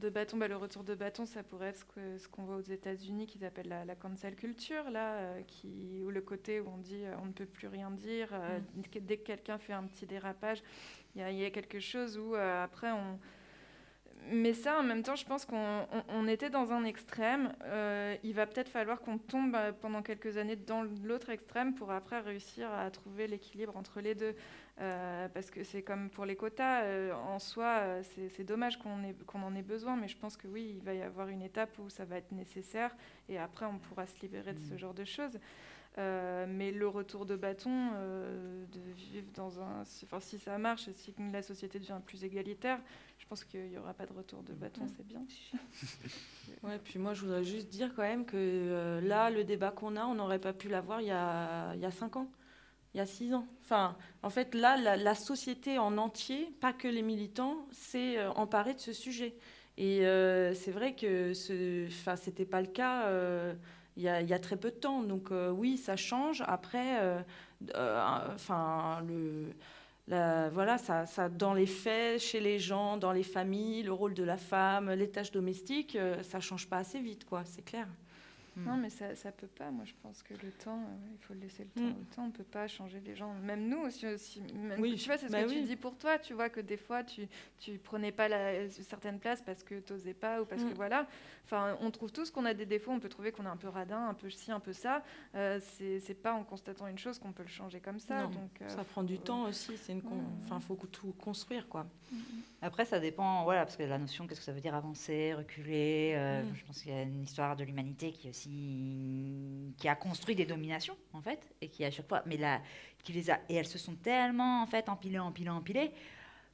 de bâton, ça pourrait être ce qu'on voit aux États-Unis, qu'ils appellent la cancel culture, là, où le côté où on dit on ne peut plus rien dire, dès que quelqu'un fait un petit dérapage, il y a quelque chose où après on... Mais ça, en même temps, je pense qu'on était dans un extrême. Il va peut-être falloir qu'on tombe pendant quelques années dans l'autre extrême pour après réussir à trouver l'équilibre entre les deux. Parce que c'est comme pour les quotas, en soi, c'est dommage qu'on en ait besoin, mais je pense que oui, il va y avoir une étape où ça va être nécessaire, et après on pourra se libérer de ce genre de choses. Mais le retour de bâton, de vivre dans un... Enfin, si ça marche, si la société devient plus égalitaire, je pense qu'il n'y aura pas de retour de bâton, c'est bien. Ouais, puis moi, je voudrais juste dire quand même que là, le débat qu'on a, on n'aurait pas pu l'avoir il y a 5 ans, il y a 6 ans. Enfin, en fait, là, la société en entier, pas que les militants, s'est emparée de ce sujet. Et c'est vrai que c'était pas le cas... il y a très peu de temps. Donc oui, ça change. Après, voilà, ça, dans les faits, chez les gens, dans les familles, le rôle de la femme, les tâches domestiques, ça change pas assez vite, quoi, c'est clair. Non, mais ça peut pas. Moi, je pense que le temps, il faut laisser le temps au temps. On peut pas changer les gens. Même nous aussi. Même, oui, tu vois, c'est ce que tu dis pour toi. Tu vois que des fois, tu prenais pas certaines places parce que t'osais pas ou parce que voilà. Enfin, on trouve tous qu'on a des défauts. On peut trouver qu'on est un peu radin, un peu ci, un peu ça. C'est pas en constatant une chose qu'on peut le changer comme ça. Non, donc, ça prend du temps aussi. Enfin, faut tout construire, quoi. Après, ça dépend, voilà, parce que la notion, qu'est-ce que ça veut dire avancer, reculer. Je pense qu'il y a une histoire de l'humanité qui a construit des dominations, en fait, et qui à chaque fois, et elles se sont tellement, en fait, empilées.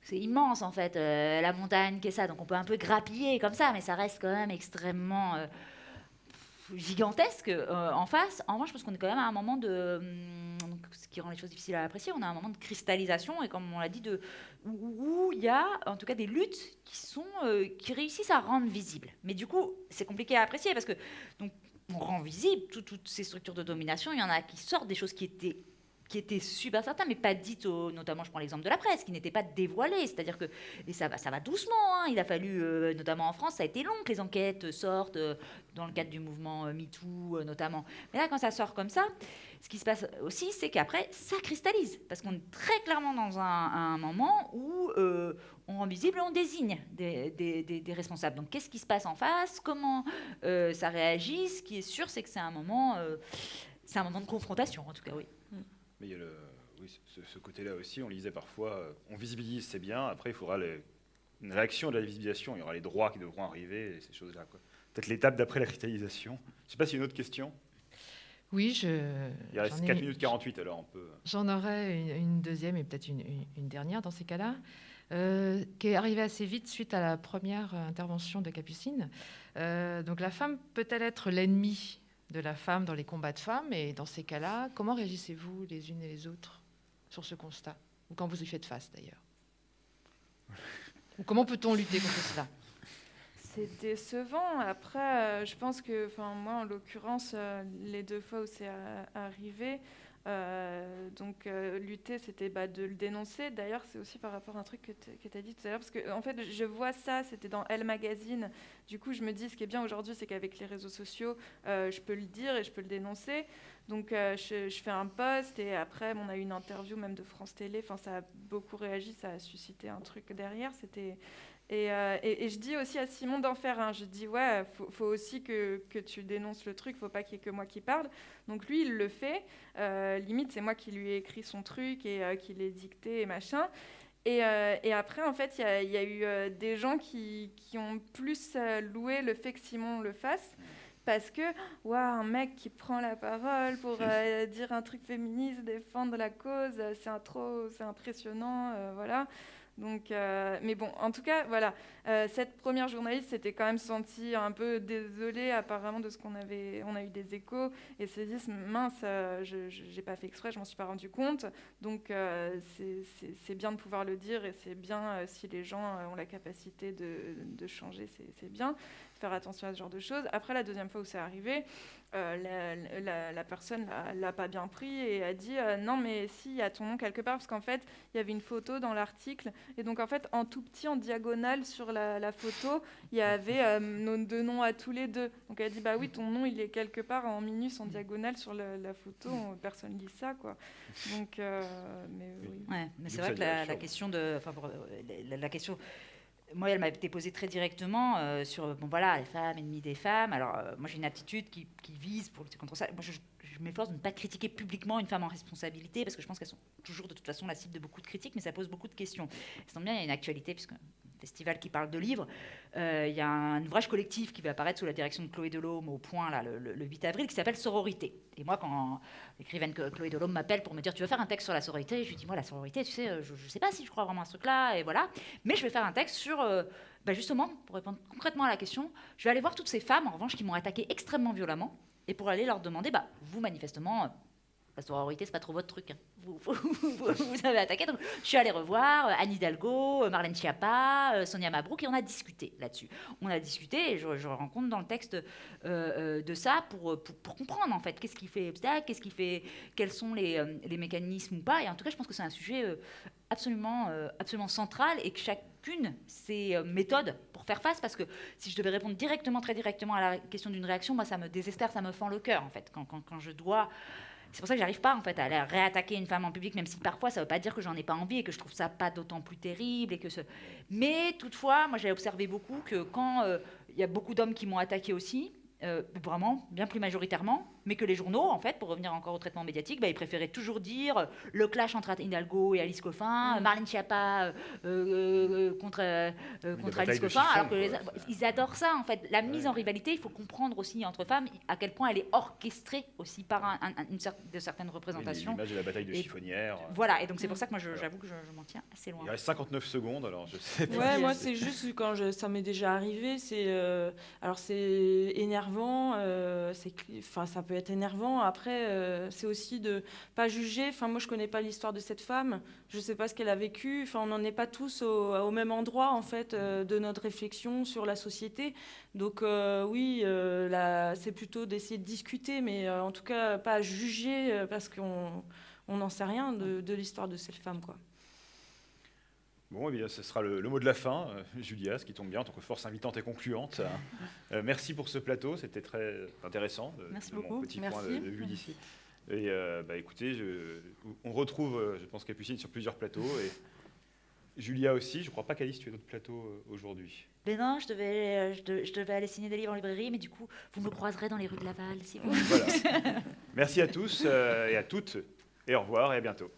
C'est immense, en fait, la montagne qu'est ça. Donc on peut un peu grappiller comme ça, mais ça reste quand même extrêmement gigantesque en face. En revanche, je pense qu'on est quand même à un moment ce qui rend les choses difficiles à apprécier, on a un moment de cristallisation, et comme on l'a dit, où il y a en tout cas des luttes qui réussissent à rendre visibles. Mais du coup, c'est compliqué à apprécier, parce que donc, on rend visible toutes ces structures de domination. Il y en a qui sortent des choses qui étaient super certaines, mais pas dites, notamment je prends l'exemple de la presse, qui n'étaient pas dévoilées. C'est-à-dire que, et ça va doucement, hein, il a fallu, notamment en France, ça a été long que les enquêtes sortent, dans le cadre du mouvement MeToo notamment. Mais là, quand ça sort comme ça, ce qui se passe aussi, c'est qu'après, ça cristallise, parce qu'on est très clairement dans un moment où on rend visible et on désigne des responsables. Donc, qu'est-ce qui se passe en face? Comment ça réagit? Ce qui est sûr, c'est que c'est un moment de confrontation, en tout cas, oui. Mais il y a ce côté-là aussi, on lisait parfois, on visibilise, c'est bien, après il faudra une réaction de la visibilisation, il y aura les droits qui devront arriver, et ces choses-là, quoi. Peut-être l'étape d'après la cristallisation. Je ne sais pas s'il y a une autre question. Oui, il reste 4 minutes 48, alors on peut... J'en aurais une deuxième et peut-être une dernière dans ces cas-là, qui est arrivée assez vite suite à la première intervention de Capucine. Donc la femme peut-elle être l'ennemie de la femme dans les combats de femmes? Et dans ces cas-là, comment réagissez-vous les unes et les autres sur ce constat? Ou quand vous y faites face, d'ailleurs? Ou comment peut-on lutter contre cela? C'est décevant. Après, je pense que, moi, en l'occurrence, les 2 fois où c'est arrivé, lutter, c'était de le dénoncer. D'ailleurs, c'est aussi par rapport à un truc que tu as dit tout à l'heure, parce que en fait, je vois ça, c'était dans Elle Magazine. Du coup, je me dis, ce qui est bien aujourd'hui, c'est qu'avec les réseaux sociaux, je peux le dire et je peux le dénoncer. Donc, je fais un post et après, on a eu une interview même de France Télé. Enfin, ça a beaucoup réagi, ça a suscité un truc derrière. C'était... Et je dis aussi à Simon d'en faire un. Je dis, ouais, faut aussi que tu dénonces le truc, faut pas qu'il y ait que moi qui parle. Donc lui, il le fait. Limite, c'est moi qui lui ai écrit son truc et qui l'ai dicté et machin. Et après, en fait, il y a eu des gens qui ont plus loué le fait que Simon le fasse. Parce que, un mec qui prend la parole pour dire un truc féministe, défendre la cause, c'est impressionnant, voilà. Donc, mais bon, en tout cas, voilà, cette première journaliste s'était quand même sentie un peu désolée apparemment de ce qu'on avait. On a eu des échos et s'est dit, mince, je n'ai pas fait exprès, je m'en suis pas rendu compte. Donc, c'est bien de pouvoir le dire et c'est bien si les gens ont la capacité de changer, c'est bien. Faire attention à ce genre de choses. Après, la deuxième fois où c'est arrivé, la personne l'a pas bien pris et a dit non mais si, il y a ton nom quelque part, parce qu'en fait il y avait une photo dans l'article et donc en fait en tout petit en diagonale sur la photo il y avait nos 2 noms à tous les 2. Donc elle a dit bah oui, ton nom il est quelque part en minus en diagonale sur la photo, personne lit ça quoi. Donc mais oui. Ouais, mais c'est vrai que la question de la question, moi, elle m'a été posée très directement sur, les femmes, ennemies des femmes. Alors, moi, j'ai une attitude qui vise pour lutter contre ça. Moi, je m'efforce de ne pas critiquer publiquement une femme en responsabilité, parce que je pense qu'elles sont toujours, de toute façon, la cible de beaucoup de critiques, mais ça pose beaucoup de questions. Ça tombe bien, il y a une actualité, puisque festival qui parle de livres. Il y a un ouvrage collectif qui va apparaître sous la direction de Chloé Delhomme au Point là, le 8 avril, qui s'appelle Sororité. Et moi, quand l'écrivaine Chloé Delhomme m'appelle pour me dire « Tu veux faire un texte sur la sororité ?» Je lui dis « Moi, la sororité, tu sais, je ne sais pas si je crois vraiment à ce truc-là. » Et voilà. Mais je vais faire un texte sur... justement, pour répondre concrètement à la question, je vais aller voir toutes ces femmes, en revanche, qui m'ont attaqué extrêmement violemment, et pour aller leur demander vous, manifestement... la sororité, c'est pas trop votre truc. Hein. Vous avez attaqué. Donc, je suis allée revoir Anne Hidalgo, Marlène Schiappa, Sonia Mabrouk, et on a discuté là-dessus. On a discuté, et je rencontre dans le texte de ça pour comprendre, en fait, qu'est-ce qui fait obstacle, quels sont les mécanismes ou pas. Et en tout cas, je pense que c'est un sujet absolument central, et que chacune ses méthodes pour faire face, parce que si je devais répondre très directement à la question d'une réaction, moi, ça me désespère, ça me fend le cœur, en fait, quand je dois... C'est pour ça que j'arrive pas en fait à aller réattaquer une femme en public, même si parfois ça veut pas dire que j'en ai pas envie et que je trouve ça pas d'autant plus terrible Mais toutefois, moi j'ai observé beaucoup que quand il y a beaucoup d'hommes qui m'ont attaqué aussi, vraiment bien plus majoritairement, mais que les journaux, en fait, pour revenir encore au traitement médiatique, ils préféraient toujours dire le clash entre Hidalgo et Alice Coffin, Marlène Schiappa contre Alice Coffin, alors que ils adorent ça, en fait. La mise en rivalité, il faut comprendre aussi entre femmes à quel point elle est orchestrée aussi par de certaines représentations. L'image de la bataille de chiffonnière. Voilà, et donc c'est pour ça que moi j'avoue que je m'en tiens assez loin. Il reste 59 secondes, alors je sais pas. Ouais, moi c'est juste quand ça m'est déjà arrivé, alors c'est énervant, ça peut être énervant. Après, c'est aussi de pas juger. Enfin, moi, je connais pas l'histoire de cette femme. Je sais pas ce qu'elle a vécu. Enfin, on n'en est pas tous au même endroit, en fait, de notre réflexion sur la société. Donc, oui, c'est plutôt d'essayer de discuter, mais en tout cas, pas juger parce qu'on n'en sait rien de l'histoire de cette femme, quoi. Bon, eh bien, ce sera le mot de la fin, Julia, ce qui tombe bien, en tant que force invitante et concluante. Merci pour ce plateau, c'était très intéressant, Merci mon beaucoup. petit point de vue d'ici. Et écoutez, on retrouve, je pense, Capucine sur plusieurs plateaux, et Julia aussi. Je ne crois pas qu'Alice, tu as d'autres plateaux aujourd'hui. Mais non, je devais aller signer des livres en librairie, mais du coup, vous me croiserez dans les rues de Laval, si vous... Voilà. Merci à tous et à toutes, et au revoir, et à bientôt.